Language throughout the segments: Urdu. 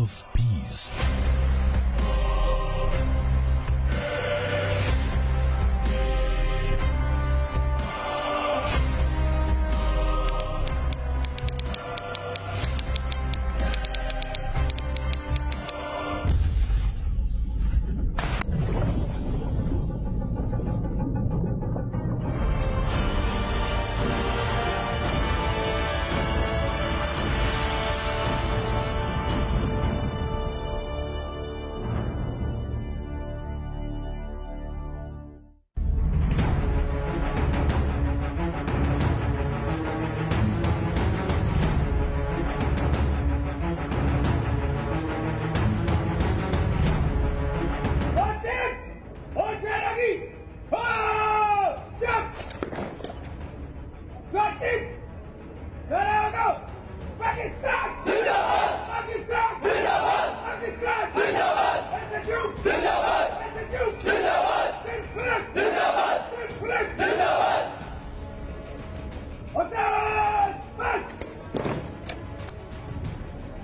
of peace.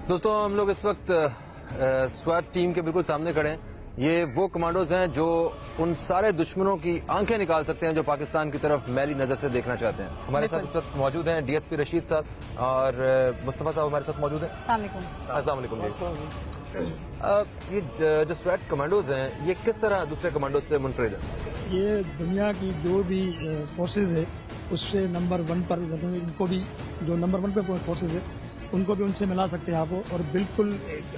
دوستوں ہم لوگ اس وقت سویٹ ٹیم کے بالکل سامنے کھڑے ہیں. یہ وہ کمانڈوز ہیں جو ان سارے دشمنوں کی آنکھیں نکال سکتے ہیں جو پاکستان کی طرف میلی نظر سے دیکھنا چاہتے ہیں. ہمارے ساتھ اس وقت موجود ہیں ڈی ایس پی رشید صاحب اور مصطفیٰ صاحب ہمارے ساتھ موجود ہیں. السلام علیکم. یہ جو سویٹ کمانڈوز ہیں یہ کس طرح دوسرے کمانڈوز سے منفرد ہیں؟ یہ دنیا کی جو بھی فورسز ہے اس سے نمبر 1 پر ان کو بھی جو نمبر 1 پہ فورسز ہے ان کو بھی ان سے ملا سکتے ہیں آپ, اور بالکل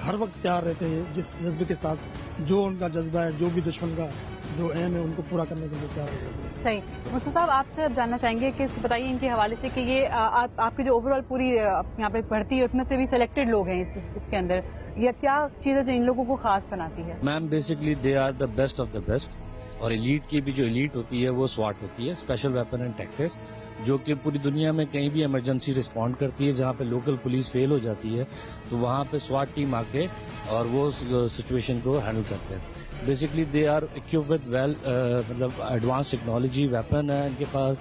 ہر وقت تیار رہتے ہیں جس جذبے کے ساتھ جو ان کا جذبہ ہے, جو بھی دشمن کا جو ایم ہے ان کو پورا کرنے کے لیے تیار رہتے ہیں. صحیح. مصطفیٰ صاحب آپ سے اب جاننا چاہیں گے کہ بتائیے ان کے حوالے سے کہ یہ آپ کی جو اوور آل پوری یہاں پہ بڑھتی ہے اس میں سے بھی سلیکٹڈ لوگ ہیں اس کے اندر, یا کیا چیزیں جو ان لوگوں کو خاص بناتی ہے؟ Ma'am basically they are the best of the best, اور ایلیٹ کی بھی جو ایلیٹ ہوتی ہے وہ سواٹ ہوتی ہے, اسپیشل ویپن اینڈ ٹیکٹکس, جو کہ پوری دنیا میں کہیں بھی ایمرجنسی رسپونڈ کرتی ہے. جہاں پہ لوکل پولیس فیل ہو جاتی ہے تو وہاں پہ سواٹ ٹیم آ کے اور وہ سچویشن کو ہینڈل کرتے ہیں. Basically they are equip with well مطلب ایڈوانس ٹیکنالوجی, ویپن ہے ان کے پاس,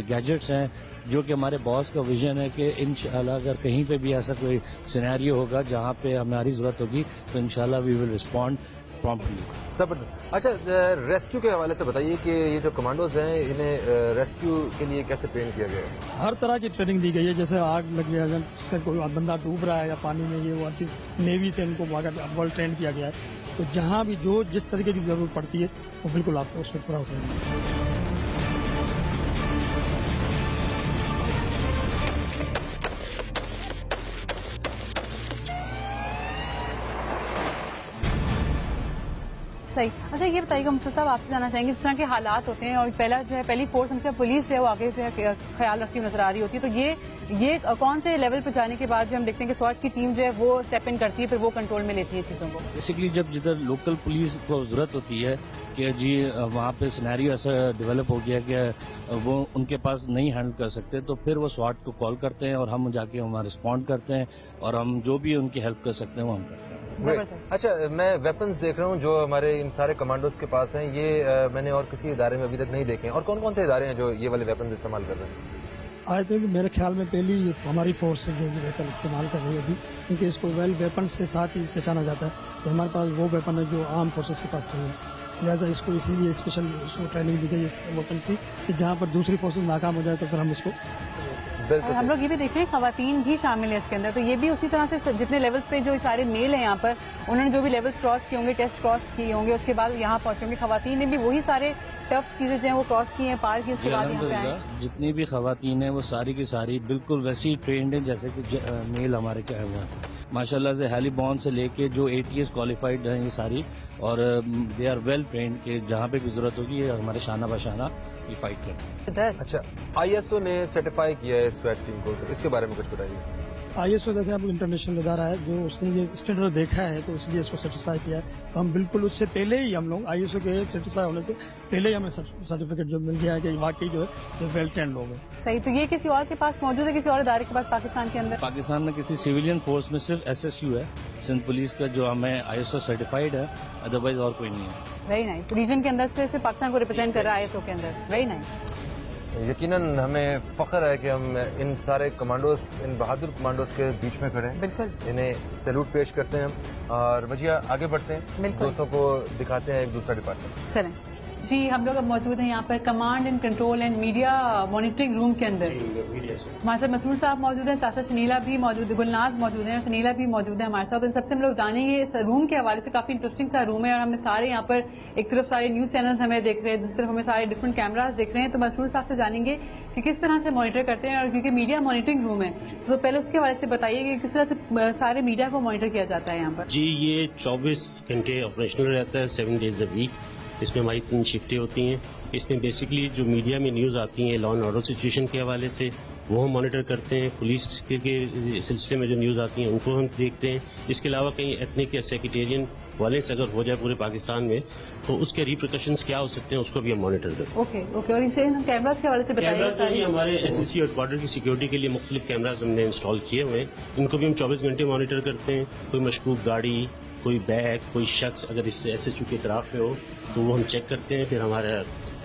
گیجٹس ہیں, جو کہ ہمارے باس کا ویژن ہے کہ انشاءاللہ اگر کہیں پہ بھی ایسا کوئی سینیریو ہوگا جہاں پہ ہماری ضرورت ہوگی تو انشاءاللہ وی ول رسپونڈ پرومپٹلی. اچھا ریسکیو کے حوالے سے بتائیے کہ یہ جو کمانڈوز ہیں انہیں ریسکیو کے لیے کیسے ٹرین کیا گیا ہے؟ ہر طرح کی ٹریننگ دی گئی ہے, جیسے آگ لگ گیا, اگر اس سے کوئی بندہ ڈوب رہا ہے یا پانی میں, یہ وہ چیز نیوی سے ان کو ورلڈ ٹرین کیا گیا ہے. تو جہاں بھی جو جس طریقے کی ضرورت پڑتی ہے وہ بالکل آپ کو اس میں پورا ہوتا ہے. صحیح. اچھا یہ بتائیے گا مصطفیٰ صاحب آپ سے جاننا چاہیں گے اس طرح کے حالات ہوتے ہیں اور پہلی فورس ہمیشہ پولیس ہے وہ آگے سے خیال رکھتی نظر آ رہی ہوتی ہے, تو یہ کون سے لیول پہ جانے کے بعد جو ہم دیکھتے ہیں کہ سواٹ کی ٹیم جو ہے وہ اسٹیپ ان کرتی ہے پھر وہ کنٹرول میں لیتی ہے چیزوں کو؟ بیسکلی جب جدھر لوکل پولیس کو ضرورت ہوتی ہے کہ جی وہاں پہ سینیریو ایسا ڈیولپ ہو گیا کہ وہ ان کے پاس نہیں ہینڈل کر سکتے تو پھر وہ سواٹ کو کال کرتے ہیں اور ہم جا کے وہاں رسپونڈ کرتے ہیں اور ہم جو بھی ان کی ہیلپ کر سکتے ہیں وہ ہم کرتے ہیں. اچھا میں ویپنز دیکھ رہا ہوں جو ہمارے ان سارے کمانڈوز کے پاس ہیں, یہ میں نے اور کسی ادارے میں ابھی تک نہیں دیکھے, اور کون کون سے ادارے ہیں جو یہ والے ویپنز استعمال کر رہے ہیں؟ آئی تھنک میرے خیال میں پہلی ہماری فورس ہے جو ویپن استعمال کر رہی ہے ابھی, کیونکہ اس کو ویل ویپنس کے ساتھ ہی پہچانا جاتا ہے کہ ہمارے پاس وہ ویپن ہے جو عام فورسز کے پاس نہیں ہے, لہٰذا اس کو اسی لیے اسپیشل ٹریننگ دی گئی ہے ویپنس کی کہ جہاں پر دوسری فورسز ناکام ہو جائے تو پھر ہم اس کو. ہم لوگ یہ بھی دیکھ رہے ہیں خواتین بھی شامل ہیں اس کے اندر, تو یہ بھی اسی طرح سے جتنے لیولز پہ جو سارے میل ہیں یہاں پر انہوں نے جو بھی لیولز کراس کیے ہوں گے, ٹیسٹ کراس کیے ہوں گے, اس کے بعد یہاں پہنچے ہوں گے, خواتین نے بھی وہی سارے ٹف چیزیں جو ہیں وہ کراس کی ہیں, پار کی, اس کے بعد یہاں پہ آئے. جتنی بھی خواتین ہیں وہ ساری کی ساری بالکل ویسی ہی ٹرینڈ ہیں جیسے کہ میل ہمارے کیا ہوا ہے ماشاء اللہ سے. ہیلی بون سے لے کے جو ATS کوالیفائڈ ہیں یہ ساری, اور دے آر ویل ٹرینڈ کہ جہاں پہ بھی ضرورت ہوگی یہ ہمارے شانہ بشانہ یہ فائٹ کرتے ہیں. اچھا ISO نے سرٹیفائی کیا ہے سویٹ ٹیم کو, تو اس کے بارے میں کچھ بتائیے. ISO دیکھیں اب انٹرنیشنل ادارہ ہے جو اس نے یہ اسٹینڈرڈ دیکھا ہے تو اس لیے اس کو سیٹسفائی کیا ہے, تو ہم بالکل اس سے پہلے ہی ہم لوگ ISO کے سیٹسفائی ہونے سے پہلے ہی ہمیں سرٹیفکیٹ جو مل گیا ہے کہ واقعی جو ہے ویل ٹرینڈ لوگ ہیں. صحیح. تو یہ کسی اور کے پاس موجود ہے, کسی اور ادارے کے پاس پاکستان کے اندر؟ پاکستان میں کسی سویلین فورس میں صرف SSU ہے سندھ پولیس کا جو ہمیں ISO سرٹیفائڈ ہے, ادروائز اور کوئی نہیں ہے. Very nice. ریجن کے اندر سے پاکستان کو ریپرزینٹ کر رہا ہے ISO کے اندر. Very nice. یقیناً ہمیں فخر ہے کہ ہم ان سارے کمانڈوز, ان بہادر کمانڈوز کے بیچ میں کھڑے ہیں. بالکل. انہیں سیلوٹ پیش کرتے ہیں اور وجیہ آگے بڑھتے ہیں, دوستوں کو دکھاتے ہیں ایک دوسرا ڈپارٹمنٹ. چلیں جی, ہم لوگ اب موجود ہیں یہاں پر command and control and media monitoring room کے اندر. ہمارے ساتھ مسرور صاحب موجود ہیں, ساتھ شنیلا بھی موجود ہے, گلناز موجود ہیں, شنیلا بھی موجود ہے ہمارے ساتھ. ان سب سے ہم لوگ جانیں گے اس روم کے حوالے سے. کافی انٹرسٹنگ سا روم ہے اور ہمیں سارے یہاں پر ایک طرف سارے نیوز چینلز ہمیں دیکھ رہے ہیں, دوسری طرف ہمیں سارے ڈفرنٹ کیمراز دیکھ رہے ہیں. تو مسرور صاحب سے جانیں گے کہ کس طرح سے مانیٹر کرتے ہیں, اور کیونکہ میڈیا مانیٹرنگ روم ہے تو پہلے اس کے حوالے سے بتائیے کہ کس طرح سے سارے میڈیا کو مانیٹر کیا جاتا ہے یہاں پر. جی یہ 24 گھنٹے آپریشنل رہتا ہے, 7 days a week. اس میں ہماری 3 شفٹیں ہوتی ہیں. اس میں بیسکلی جو میڈیا میں نیوز آتی ہیں لا اینڈ آرڈر سچویشن کے حوالے سے وہ ہم مانیٹر کرتے ہیں. پولیس کے سلسلے میں جو نیوز آتی ہیں ان کو ہم دیکھتے ہیں. اس کے علاوہ کہیں ایتھنک یا سیکٹیرین وائلنس اگر ہو جائے پورے پاکستان میں تو اس کے ریپریکاشنز کیا ہو سکتے ہیں اس کو بھی ہم مانیٹر کرتے ہیں. Okay okay. اور اسے کیمراز کے حوالے سے بتائیے. ہمارے SSC اور بارڈر کی سیکورٹی کے لیے مختلف کیمراز ہم نے انسٹال کیے ہوئے ہیں. ان کو بھی ہم 24 گھنٹے مانیٹر کرتے ہیں. کوئی مشکوک گاڑی, کوئی بیگ, کوئی شخص اگر اس SHO کے اطراف میں ہو تو وہ ہم چیک کرتے ہیں. پھر ہمارا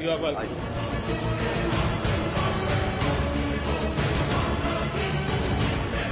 You are welcome.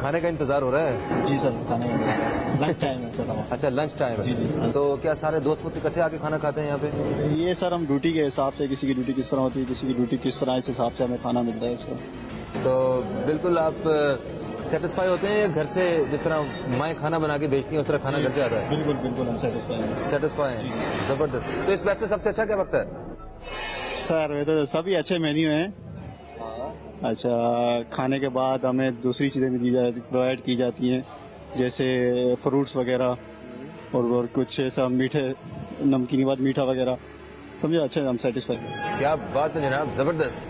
کھانے کا انتظار ہو رہا ہے؟ جی سر کھانے لنچ ٹائم ہے سر ہمارا. اچھا لنچ ٹائم جی جی ہے. سر. تو کیا سارے دوست وقت اکٹھے آ کے کھانا کھاتے ہیں یہاں پہ؟ یہ سر ہم ڈیوٹی کے حساب سے, کسی کی ڈیوٹی کس طرح ہوتی ہے, کسی کی ڈیوٹی کس طرح, اس حساب سے ہمیں کھانا ملتا ہے سر. تو بالکل آپ سیٹسفائی ہوتے ہیں, گھر سے جس طرح مائیں کھانا بنا کے بیچتی ہیں اس طرح کھانا گھر سے آتا ہے؟ بالکل بالکل ہم سیٹسفائی ہیں. سیٹسفائی ہیں, زبردست. تو اس وقت میں سب سے اچھا کیا وقت ہے؟ سر یہ تو سبھی اچھے مینیو ہیں. اچھا کھانے کے بعد ہمیں دوسری چیزیں بھی پرووائڈ کی جاتی ہیں, جیسے فروٹس وغیرہ اور کچھ ایسا میٹھے نمکینی بعد میٹھا وغیرہ. سمجھے اچھا, ہم سیٹسفائی ہیں. کیا بات ہے جناب, زبردست.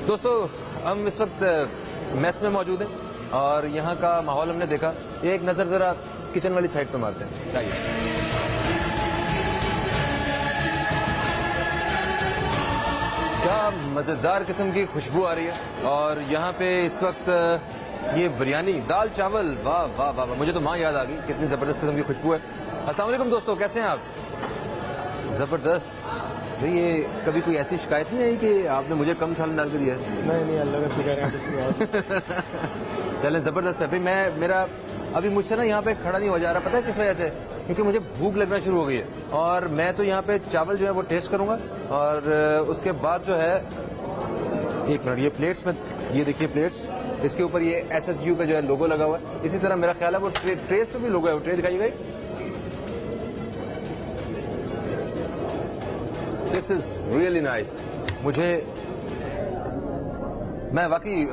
دوستو ہم اس وقت میس میں موجود ہیں اور یہاں کا ماحول ہم نے دیکھا. ایک نظر ذرا کچن والی سائڈ پہ مارتے ہیں. آئیے. کیا مزیدار قسم کی خوشبو آ رہی ہے, اور یہاں پہ اس وقت یہ بریانی, دال چاول, واہ واہ واہ, مجھے تو ماں یاد آ گئی, کتنی زبردست قسم کی خوشبو ہے. السلام علیکم دوستو, کیسے ہیں آپ؟ زبردست. بھئی یہ کبھی کوئی ایسی شکایت نہیں آئی کہ آپ نے مجھے کم سالن ڈال کے دیا ہے؟ نہیں اللہ کا شکر ہے. چلیں زبردست ہے. بھئی میرا ابھی مجھ سے نا یہاں پہ کھڑا نہیں ہو جا رہا, پتہ ہے کس وجہ سے؟ کیونکہ مجھے بھوک لگنا شروع ہو گئی ہے, اور میں تو یہاں پہ چاول جو ہے وہ ٹیسٹ کروں گا, اور اس کے بعد جو ہے ایک منٹ, یہ پلیٹس میں, یہ دیکھیے پلیٹس, اس کے اوپر یہ SSU کا جو ہے لوگو لگا ہوا ہے. اسی طرح میرا خیال ہے وہ ٹریز پہ بھی لوگو ہے, وہ ٹرے دکھائی گئی. دس از ریئلی نائس. میں واقعی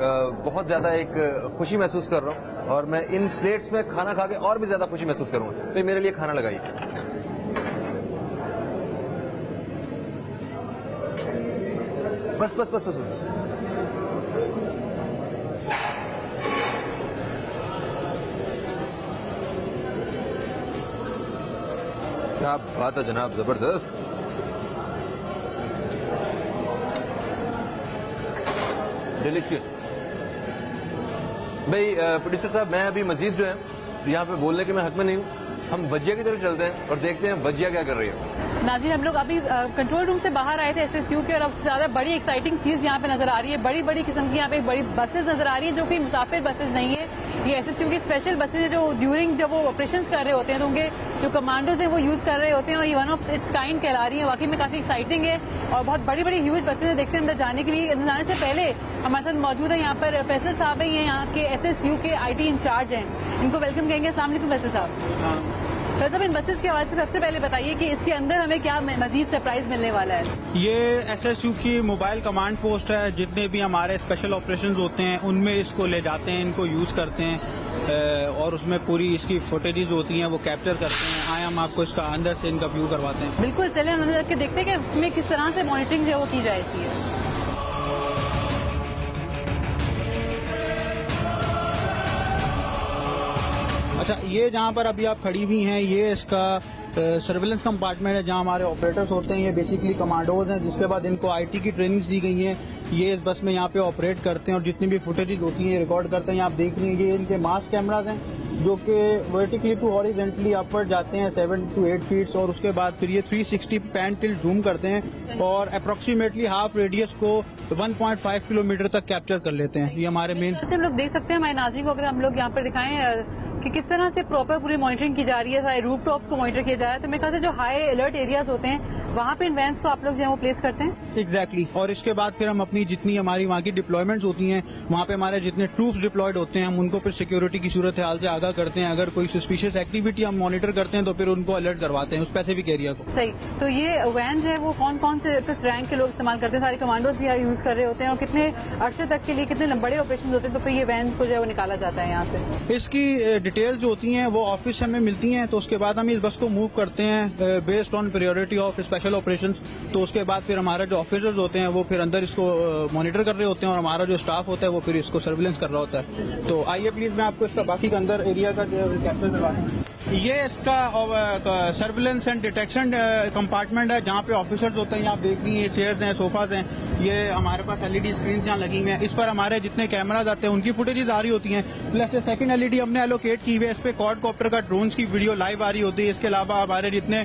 بہت زیادہ ایک خوشی محسوس کر رہا ہوں, اور میں ان پلیٹس میں کھانا کھا کے اور بھی زیادہ خوشی محسوس کروں گا. تو میرے لیے کھانا لگائیے. بس بس بس بس, کیا بات ہے جناب, زبردست. ڈیلیشیس. بھائی پروڈیوسر صاحب, میں ابھی مزید جو ہے یہاں پہ بولنے کے میں حق میں نہیں ہوں. ہم بجیا کی طرف چلتے ہیں اور دیکھتے ہیں بجیا کیا کر رہی ہے. ناظرین ہم لوگ ابھی کنٹرول روم سے باہر آئے تھے SSU کے, اور اب زیادہ بڑی ایکسائٹنگ چیز یہاں پہ نظر آ رہی ہے. بڑی بڑی قسم کی یہاں پہ بڑی بسز نظر آ رہی ہیں, جو کہ مسافر بسز نہیں ہے. یہ SSU کی اسپیشل بسز ہیں جو ڈیورنگ جب وہ آپریشنس کر رہے ہوتے ہیں تو ان کے جو کمانڈوز ہیں وہ یوز کر رہے ہوتے ہیں, اور یہ ون آف اٹس کائنڈ کہلا رہی ہیں. واقعی میں کافی ایکسائٹنگ ہے, اور بہت بڑی بڑی ہیوج بسز ہیں. دیکھتے ہیں اندر جانے کے لیے. اندر جانے سے پہلے ہمارے ساتھ موجود ہے یہاں پر فیصل صاحب ہیں, یہ یہاں کے SSU کے IT انچارج ہیں. ان کو ویلکم کہیں گے. السلام علیکم فیصل صاحب. صاحب ان بسز کے حوالے سے سب سے پہلے بتائیے کہ اس کے اندر ہمیں کیا مزید سرپرائز ملنے والا ہے؟ یہ SSU کی موبائل کمانڈ پوسٹ ہے. جتنے بھی ہمارے اسپیشل آپریشنز ہوتے ہیں ان میں اس کو لے جاتے ہیں, ان کو یوز کرتے ہیں, اور اس میں پوری اس کی فوٹیجز ہوتی ہیں وہ کیپچر کرتے ہیں. آئے ہم آپ کو اس کا اندر سے ان کا ویو کرواتے ہیں. بالکل, چلیں اندر جا کے دیکھتے ہیں کہ اس میں کس طرح سے مانیٹرنگ جو ہے وہ کی جاتی ہے. اچھا, یہ جہاں پر ابھی آپ کھڑی ہوئی ہیں یہ اس کا سرویلنس کمپارٹمنٹ ہے جہاں ہمارے آپریٹرز ہوتے ہیں. یہ بیسیکلی کمانڈوز ہیں, جس کے بعد ان کو IT کی ٹریننگز دی گئی ہیں. یہ اس بس میں یہاں پہ آپریٹ کرتے ہیں اور جتنی بھی فوٹیجز ہوتی ہیں ریکارڈ کرتے ہیں. آپ دیکھ رہے ہیں یہ ان کے ماس کیمراز ہیں جو کہ ورٹیکلی ٹو ہاریزونٹلی اپورڈ جاتے ہیں 7 to 8 فیٹ, اور اس کے بعد پھر یہ 360 پین ٹل زوم کرتے ہیں اور اپروکسیمیٹلی ہاف ریڈیس کو 1.5 کلومیٹر تک کیپچر کر لیتے ہیں. یہ ہمارے مین. ہم لوگ دیکھ سکتے ہیں, ہمارے ناظرین کو اگر ہم لوگ یہاں پر دکھائیں کہ کس طرح سے پراپر پوری مانیٹرنگ کی جا رہی ہے, سارے روف ٹاپس کو مانیٹر کیا جا رہا ہے. تو میرے خیال سے جو ہائی الرٹ ایریاز ہوتے ہیں وہاں پہ ان وینس کو آپ لوگ جو ہے وہ پلیس کرتے ہیں. ایگزیکٹلی. اور اس کے بعد پھر ہم اپنی جتنی ہماری وہاں کی ڈپلائمنٹس ہوتی ہیں وہاں پہ ہمارے جتنے ٹروپس ڈپلائڈ ہوتے ہیں ہم ان کو پھر سیکیورٹی کی صورت حال سے آگاہ کرتے ہیں. اگر کوئی سسپیشیس ایکٹیویٹی ہم مانیٹر کرتے ہیں تو پھر ان کو الرٹ کرواتے ہیں اس اسپیسیفک ایریا کو. صحیح. تو یہ وین جو ہے وہ کون کون سے کس رینک کے لوگ استعمال کرتے ہیں؟ سارے کمانڈوز یہ یوز کر رہے ہوتے ہیں, اور کتنے عرصے تک کے لیے کتنے بڑے آپریشن ہوتے ہیں تو پھر یہ وین کو جو ہے وہ نکالا جاتا ہے یہاں سے؟ اس کی ڈیٹیل جو ہوتی ہیں وہ آفس سے ہمیں ملتی ہیں, تو اس کے بعد ہم اس بس کو موو کرتے ہیں based on priority of special operations. تو اس کے بعد پھر ہمارا جو آفیسرز ہوتے ہیں وہ پھر اندر اس کو مانیٹر کر رہے ہوتے ہیں, اور ہمارا جو اسٹاف ہوتا ہے وہ پھر اس کو سرویلنس کر رہا ہوتا ہے. تو آئیے پلیز میں آپ کو اس کا باقی کا اندر ایریا کا جو کیپچر کرواتا ہوں. یہ اس کا سرویلنس اینڈ ڈیٹیکشن کمپارٹمنٹ ہے جہاں پہ آفیسرز ہوتے ہیں. آپ دیکھ رہی ہیں چیئرز ہیں, صوفاز ہیں. یہ ہمارے پاس LED اسکرینز یہاں لگی ہوئی ہیں. اس پر ہمارے جتنے کیمراز آتے ہیں ان کی فوٹیجز آ رہی ہوتی ہیں. پلس سیکنڈ LED ہم نے الوکیٹ کی ہوئی ہے, اس پہ کوڈ کاپٹر کا ڈرونز کی ویڈیو لائیو آ رہی ہوتی ہے. اس کے علاوہ ہمارے جتنے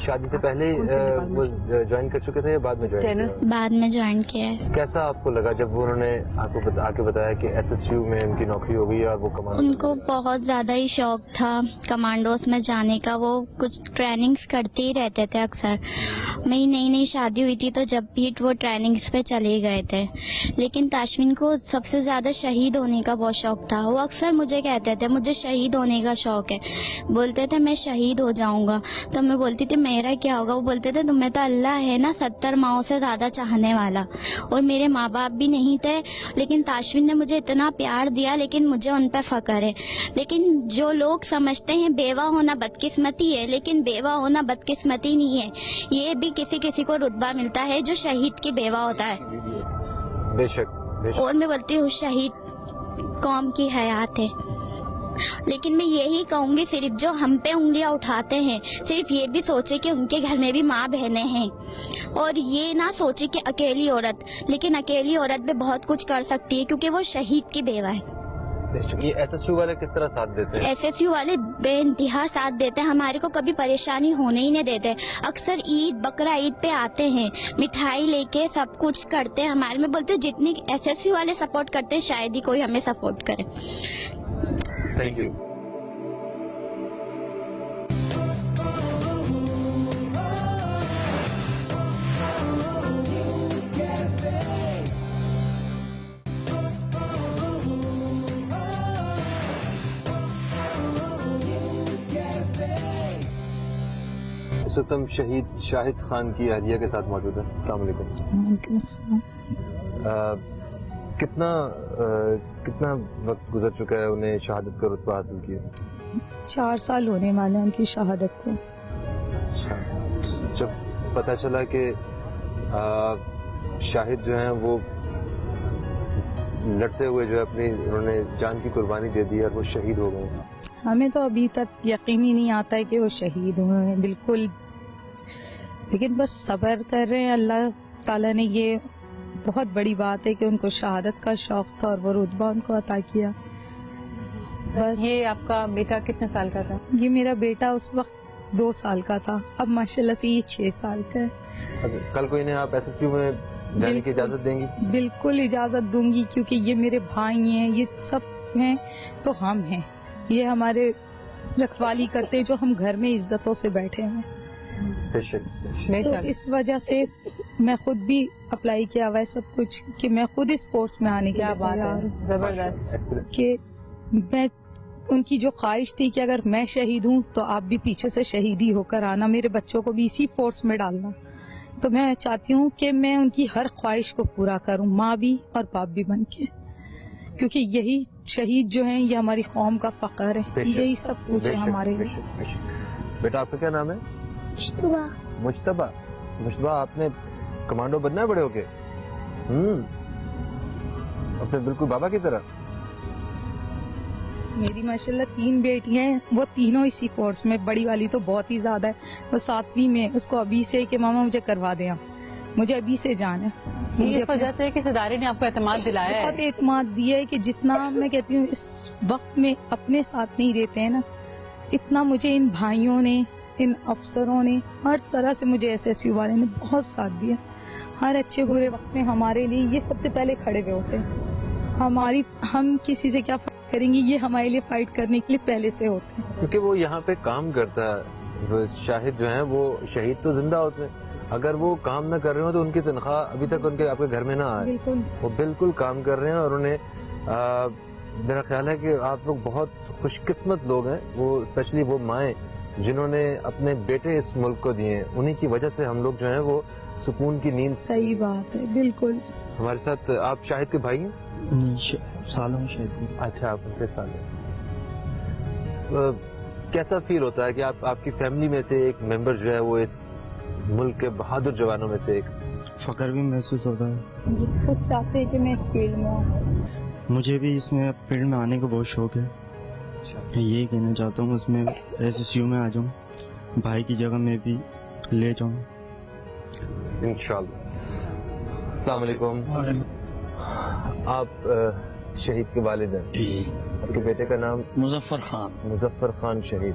شادی سے پہلے وہ جوائن کر چکے تھے یا بعد میں جوائن کیا؟ بعد میں جوائن کیا ہے. کیسا آپ کو لگا جب انہوں نے آپ کو آ کے بتایا کہ SSU میں ان کی نوکری ہو گئی اور وہ کمانڈو؟ ان کو بہت زیادہ ہی شوق تھا کمانڈوز میں جانے کا. وہ کچھ ٹریننگز کرتے ہی رہتے تھے اکثر. میری نئی شادی ہوئی تھی تو جب بھی وہ ٹریننگز پہ چلے گئے تھے. لیکن تاشمین کو سب سے زیادہ شہید ہونے کا بہت شوق تھا. وہ اکثر مجھے کہتے تھے مجھے شہید ہونے کا شوق ہے. بولتے تھے میں شہید ہو جاؤں گا. تو میں بولتی تھی میرا کیا ہوگا؟ وہ بولتے تھے تمہیں تو اللہ ہے نا 70 ماؤں سے زیادہ چاہنے والا. اور میرے ماں باپ بھی نہیں تھے لیکن تاشمین نے مجھے اتنا پیار دیا لیکن مجھے ان پہ فخر ہے. لیکن جو لوگ سمجھتے ہیں بیوہ ہونا بدقسمتی ہے لیکن بیوہ ہونا بدقسمتی نہیں ہے. یہ بھی کسی کو رتبہ ملتا ہے جو شہید کی بیوہ ہوتا ہے. بے شک. اور میں بولتی ہوں شہید قوم کی حیات ہے. لیکن میں یہی کہوں گی صرف جو ہم پہ انگلیاں اٹھاتے ہیں صرف یہ بھی سوچے کہ ان کے گھر میں بھی ماں بہنیں ہیں. اور یہ نہ سوچے کہ اکیلی عورت, لیکن اکیلی عورت بھی بہت کچھ کر سکتی ہے کیونکہ وہ شہید کی بیوہ ہے. یہ SSU والے کس طرح ساتھ دیتے ہیں؟ SSU والے بے انتہا ساتھ دیتے ہیں. ہمارے کو کبھی پریشانی ہونے ہی نہیں دیتے. اکثر عید بقرہ عید پہ آتے ہیں, مٹھائی لے کے سب کچھ کرتے ہیں ہمارے. میں بولتے ہیں جتنی SSU والے سپورٹ کرتے ہیں شاید ہی کوئی ہمیں سپورٹ کرے. Thank you. اس وقت ہم شہید شاہد خان کی اہلیہ کے ساتھ موجود ہیں. السلام علیکم. وعلیکم السلام. کتنا وقت گزر چکا ہے انہیں شہادت کا رتبہ حاصل کیا؟ 4 سال ہونے والے ہیں ان کی شہادت کو. جب پتہ چلا کہ شاہد جو ہیں وہ لڑتے ہوئے جو ہے انہوں نے جان کی قربانی دے دی اور وہ شہید ہو گئے, ہمیں تو ابھی تک یقین ہی نہیں آتا ہے کہ وہ شہید ہوئے ہیں بالکل. لیکن بس صبر کر رہے ہیں. اللہ تعالیٰ نے یہ بہت بڑی بات ہے کہ ان کو شہادت کا شوق تھا اور وہ رتبہ ان کو عطا کیا. بس. یہ آپ کا بیٹا کتنے سال کا تھا؟ یہ میرا بیٹا اس وقت 2 سال کا تھا. اب ماشاءاللہ سے یہ 6 سال کا ہے. کل کو انہیں آپ SSU میں جانے کی اجازت دیں گی؟ بالکل اجازت دوں گی کیونکہ یہ میرے بھائی ہیں, یہ سب ہیں تو ہم ہیں. یہ ہمارے رکھوالی کرتے ہیں جو ہم گھر میں عزتوں سے بیٹھے ہیں. تو اس وجہ سے میں خود بھی اپلائی کیا ہوا ہے سب کچھ کہ میں خود اسپورٹس میں آنے کے لیے تیار ہوں. زبردست. کہ میں ان کی جو خواہش تھی کہ اگر میں شہید ہوں تو آپ بھی پیچھے سے شہیدی ہو کر آنا, میرے بچوں کو بھی اسی فورس میں ڈالنا. تو میں چاہتی ہوں کہ میں ان کی ہر خواہش کو پورا کروں, ماں بھی اور باپ بھی بن کے, کیونکہ یہی شہید جو ہیں یہ ہماری قوم کا فخر ہے. یہی سب کچھ ہے ہمارے لیے. بیٹا آپ کا کیا نام ہے؟ مجتبہ. مجتبہ آپ نے کمانڈو بننا ہے بڑے ہو کے؟ اپنے بالکل بابا کی طرح. میری ماشاءاللہ 3 بیٹیاں ہیں, وہ تینوں اسی کورس میں. بڑی والی تو بہت ہی زیادہ ہے, وہ 7ویں میں. اس کو ابھی سے کہ ماما مجھے کروا دیں, مجھے ابھی سے جانا ہے. اس وجہ سے کہ ادارے نے آپ کو اعتماد دلایا ہے, بہت اعتماد دیا ہے کہ جتنا میں کہتی ہوں اس وقت میں اپنے ساتھ نہیں دیتے ہیں نا, اتنا مجھے ان بھائیوں نے, ان افسروں نے, ہر طرح سے مجھے SSU والے نے بہت ساتھ دیا. ہر اچھے برے وقت میں ہمارے لیے یہ سب سے پہلے کھڑے ہوئے ہوتے ہیں. ہم کسی سے کیا فائٹ کریں گے, یہ ہمارے لیے فائٹ کرنے کے لیے پہلے سے ہوتے ہیں. کیونکہ وہ یہاں پہ کام کرتا ہے. شاہد جو ہیں وہ شہید تو زندہ ہوتے ہیں, اگر وہ کام نہ کر رہے ہوں تو ان کی تنخواہ ابھی تک ان کے آپ کے گھر میں نہ آئے. وہ بالکل کام کر رہے ہیں اور انہیں میرا خیال ہے کہ آپ لوگ بہت خوش قسمت لوگ ہیں. وہ اسپیشلی وہ مائیں جنہوں نے اپنے بیٹے اس ملک کو دیے ہیں, انہی کی وجہ سے ہم لوگ جو ہیں وہ سکون کی نیند. صحیح بات ہے, بالکل. ہمارے ساتھ آپ شاہد کے بھائی ہیں؟ سالوں میں شاید. اچھا, آپ ان کے سال ہیں. کیسا فیل ہوتا ہے کہ آپ کی فیملی میں سے ایک ممبر جو ہے وہ اس ملک کے بہادر جوانوں میں سے ایک؟ فخر بھی محسوس ہوتا ہے. خود چاہتے ہیں کہ میں اس فیلڈ میں آؤں. مجھے بھی اس میں فیلڈ میں آنے کا بہت شوق ہے. یہی کہنا چاہتا ہوں اس میں SSU میں آ جاؤں, بھائی کی جگہ میں بھی لے جاؤں انشاءاللہ. السلام علیکم. آپ شہید کے والد ہیں, آپ کے بیٹے کا نام؟ مظفر خان. مظفر خان شہید.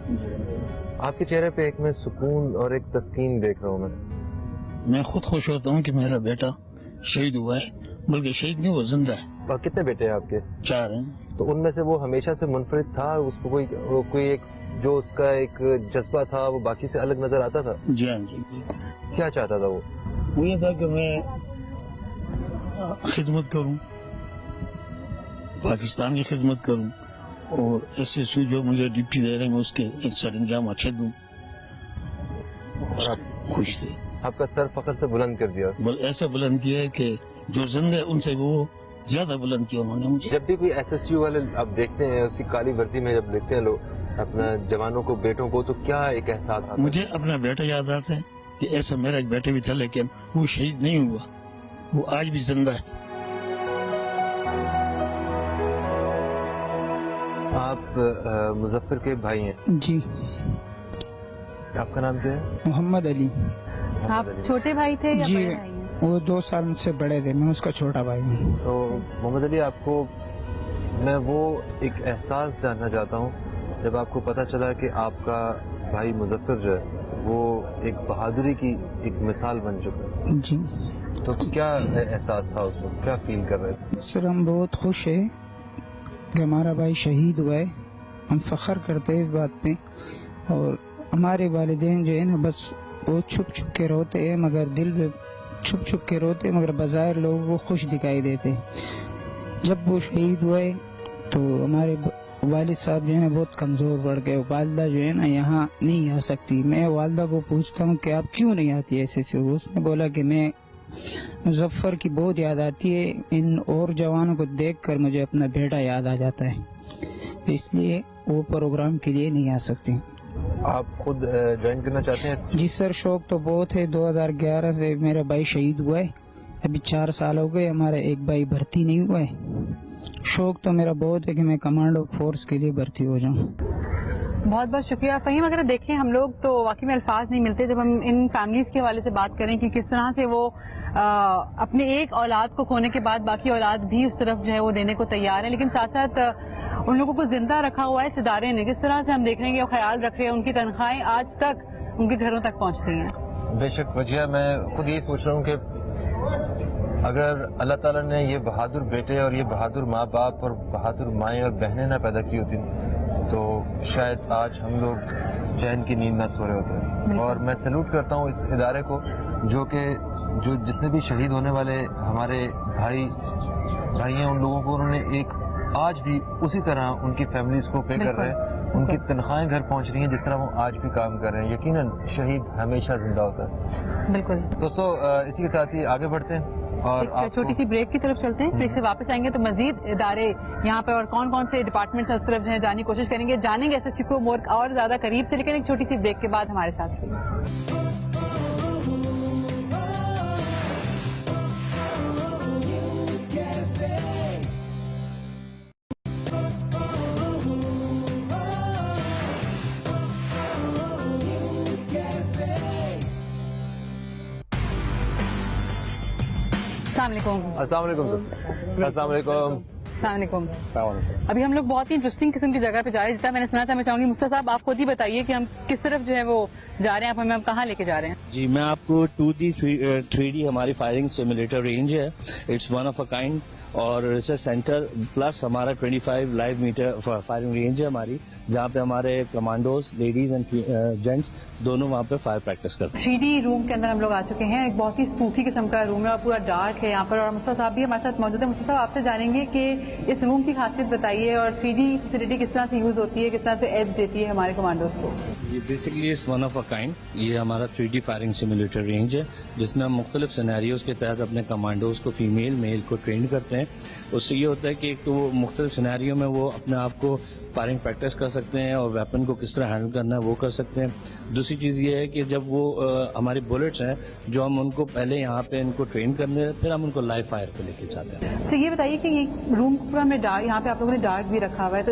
آپ کے چہرے پہ ایک میں سکون اور ایک تسکین دیکھ رہا ہوں میں خود خوش ہوتا ہوں کہ میرا بیٹا شہید ہوا ہے، بلکہ شہید نہیں، وہ زندہ ہے۔ اور کتنے بیٹے ہیں آپ کے؟ 4 ہیں۔ تو ان میں سے وہ ہمیشہ سے منفرد تھا، اس کو کوئی ایک جو اس کا ایک جذبہ تھا وہ باقی سے الگ نظر آتا تھا؟ جی ہاں جی۔ کیا چاہتا تھا وہ؟ وہ یہ تھا کہ میں خدمت کروں، پاکستان کی خدمت کروں، اور ایس ایس جو مجھے ڈپٹی دے رہے ہیں اس کے سر انجام اچھے دوں۔ خوش تھے۔ آپ کا سر فخر سے بلند کر دیا؟ ایسا بلند کیا ہے کہ جو زندہ ہے ان سے وہ زیادہ بلند کیا انہوں نے مجھے۔ جب بھی کوئی ایس ایس یو والے آپ دیکھتے ہیں، اسی کالی وردی میں جب دیکھتے ہیں لوگ اپنا جوانوں کو، بیٹوں کو، تو کیا ایک احساس آتا ہے؟ مجھے اپنا بیٹا یاد آتا ہے کہ ایسا میرا ایک بیٹا بھی تھا، لیکن وہ شہید نہیں ہوا، وہ آج بھی زندہ ہے۔ آپ مظفر کے بھائی ہیں؟ جی۔ آپ کا نام کیا ہے؟ محمد علی۔ آپ چھوٹے بھائی تھے یا جی، بڑے بھائی ہیں؟ وہ 2 سال مجھ سے بڑے تھے، میں اس کا چھوٹا بھائی ہوں۔ تو محمد علی، آپ کو میں وہ ایک احساس جاننا چاہتا ہوں جب آپ کو پتہ چلا کہ آپ کا بھائی مظفر جو ہے وہ ایک بہادری کی ایک مثال بن چکا ہے، جی، تو کیا احساس تھا اس وقت؟ کیا فیل کر رہے تھے؟ سر ہم بہت خوش ہیں کہ ہمارا بھائی شہید ہوا ہے، ہم فخر کرتے ہیں اس بات پہ، اور ہمارے والدین جو ہے نا بس وہ چھپ چھپ کے روتے ہیں، مگر دل میں چھپ چھپ کے روتے، مگر بظاہر لوگوں کو خوش دکھائی دیتے۔ جب وہ شہید ہوئے تو ہمارے والد صاحب جو ہے نا بہت کمزور پڑ گئے، والدہ جو ہے نا یہاں نہیں آ سکتی۔ میں والدہ کو پوچھتا ہوں کہ آپ کیوں نہیں آتی ایسے سے؟ اس نے بولا کہ میں مظفر کی بہت یاد آتی ہے، ان اور جوانوں کو دیکھ کر مجھے اپنا بیٹا یاد آ جاتا ہے، اس لیے وہ پروگرام کے لیے نہیں آ سکتی۔ آپ خود جوائن کرنا چاہتے ہیں؟ جی سر، شوق تو بہت ہے۔ 2011 سے میرا بھائی شہید ہوا ہے، ابھی 4 سال ہو گئے، ہمارا ایک بھائی بھرتی نہیں ہوا ہے۔ شوق تو میرا بہت ہے کہ میں کمانڈو فورس کے لیے بھرتی ہو جاؤں۔ بہت بہت شکریہ فہیم۔ اگر دیکھیں ہم لوگ تو واقعی میں الفاظ نہیں ملتے جب ہم ان فیملیز کے حوالے سے بات کریں کہ کس طرح سے وہ اپنے ایک اولاد کو کھونے کے بعد باقی اولاد بھی اس طرف جو ہے وہ دینے کو تیار ہے، لیکن ساتھ ساتھ ان لوگوں کو زندہ رکھا ہوا ہے اس ادارے نے، کس طرح سے ہم دیکھ رہے ہیں کہ وہ خیال رکھ رہے ہیں، ان کی تنخواہیں آج تک ان کے گھروں تک پہنچتی ہیں۔ بے شک وجہ میں خود یہی سوچ رہا ہوں کہ اگر اللہ تعالیٰ نے یہ بہادر بیٹے اور یہ بہادر ماں باپ اور بہادر مائیں اور بہنیں نہ پیدا کی ہوتی تو شاید آج ہم لوگ چین کی نیند نہ سو رہے ہوتے۔ اور میں سیلوٹ کرتا ہوں اس ادارے کو جو جتنے بھی شہید ہونے والے ہمارے بھائی ہیں، ان لوگوں کو انہوں نے ایک آج بھی اسی طرح ان کی فیملیز کو پے کر رہے ہیں، ان کی تنخواہیں گھر پہنچ رہی ہیں جس طرح وہ آج بھی کام کر رہے ہیں۔ یقیناً شہید ہمیشہ زندہ ہوتا ہے۔ بالکل دوستو، اسی کے ساتھ ہی آگے بڑھتے ہیں اور چھوٹی سی بریک کی طرف چلتے ہیں، بریک سے واپس آئیں گے تو مزید ادارے یہاں پہ اور کون کون سے ڈپارٹمنٹس اس طرف ہیں جاننے کی کوشش کریں گے، جانیں گے ایس ایس سی کو اور زیادہ قریب سے، لیکن ایک چھوٹی سی بریک کے بعد ہمارے ساتھ رہیے۔ السلام علیکم۔ السلام علیکم سر۔ السلام علیکم۔ السلام علیکم۔ ابھی ہم لوگ بہت ہی انٹرسٹنگ قسم کی جگہ پہ جا رہے ہیں، جتنا میں نے سنا تھا میں چاہوں گی مصطفیٰ صاحب آپ خود ہی بتائیے کہ ہم کس طرف جو ہے وہ جا رہے ہیں، آپ ہمیں کہاں لے کے جا رہے ہیں؟ جی، میں آپ کو 2D 3D ہماری فائرنگ سیمولیٹر رینج ہے، it's one of a kind, اور ریسرچ سینٹر پلس ہمارا 25 لائیو میٹر فائرنگ رینج ہے ہماری، جہاں پہ ہمارے کمانڈوز لیڈیز اینڈ جینٹس دونوں وہاں پہ فائر پریکٹس کرتے ہیں۔ 3D روم کے اندر ہم لوگ آ چکے ہیں، ایک بہت ہی اسپوفی قسم کا روم ہے اور پورا ڈارک ہے یہاں پر، اور مصطفیٰ صاحب بھی ہمارے ساتھ موجود ہیں۔ مصطفیٰ صاحب آپ سے جانیں گے کہ اس روم کی خاصیت بتائیے اور 3D فیسلٹی کس طرح سے یوز ہوتی ہے، کس طرح سے ایج دیتی ہے ہمارے کمانڈوز کو؟ یہ بیسکلی اس ون آف اے کائنڈ، یہ ہمارا 3D فائرنگ سیمولیٹر رینج ہے جس میں ہم مختلف سینیریوز کے تحت اپنے کمانڈوز کو فیمیل میل کو ٹرین کرتے ہیں۔ اس سے یہ ہوتا ہے کہ ایک تو وہ مختلف سینیریو میں وہ اپنے آپ کو فائرنگ پریکٹس کر سکتے ہیں اور ویپن کو کس طرح ہینڈل کرنا ہے وہ کر سکتے ہیں۔ دوسری چیز یہ ہے کہ جب وہ ہماری بلٹس ہیں جو ہم ان کو پہلے یہاں پہ ان کو ٹرین کرنے پھر ہم ان کو لائیو فائر پہ لے کے جاتے ہیں۔ تو یہ بتائیے کہ یہ روم پورا میں ڈارک، یہاں پہ آپ لوگوں نے ڈارک بھی رکھا ہوا ہے، تو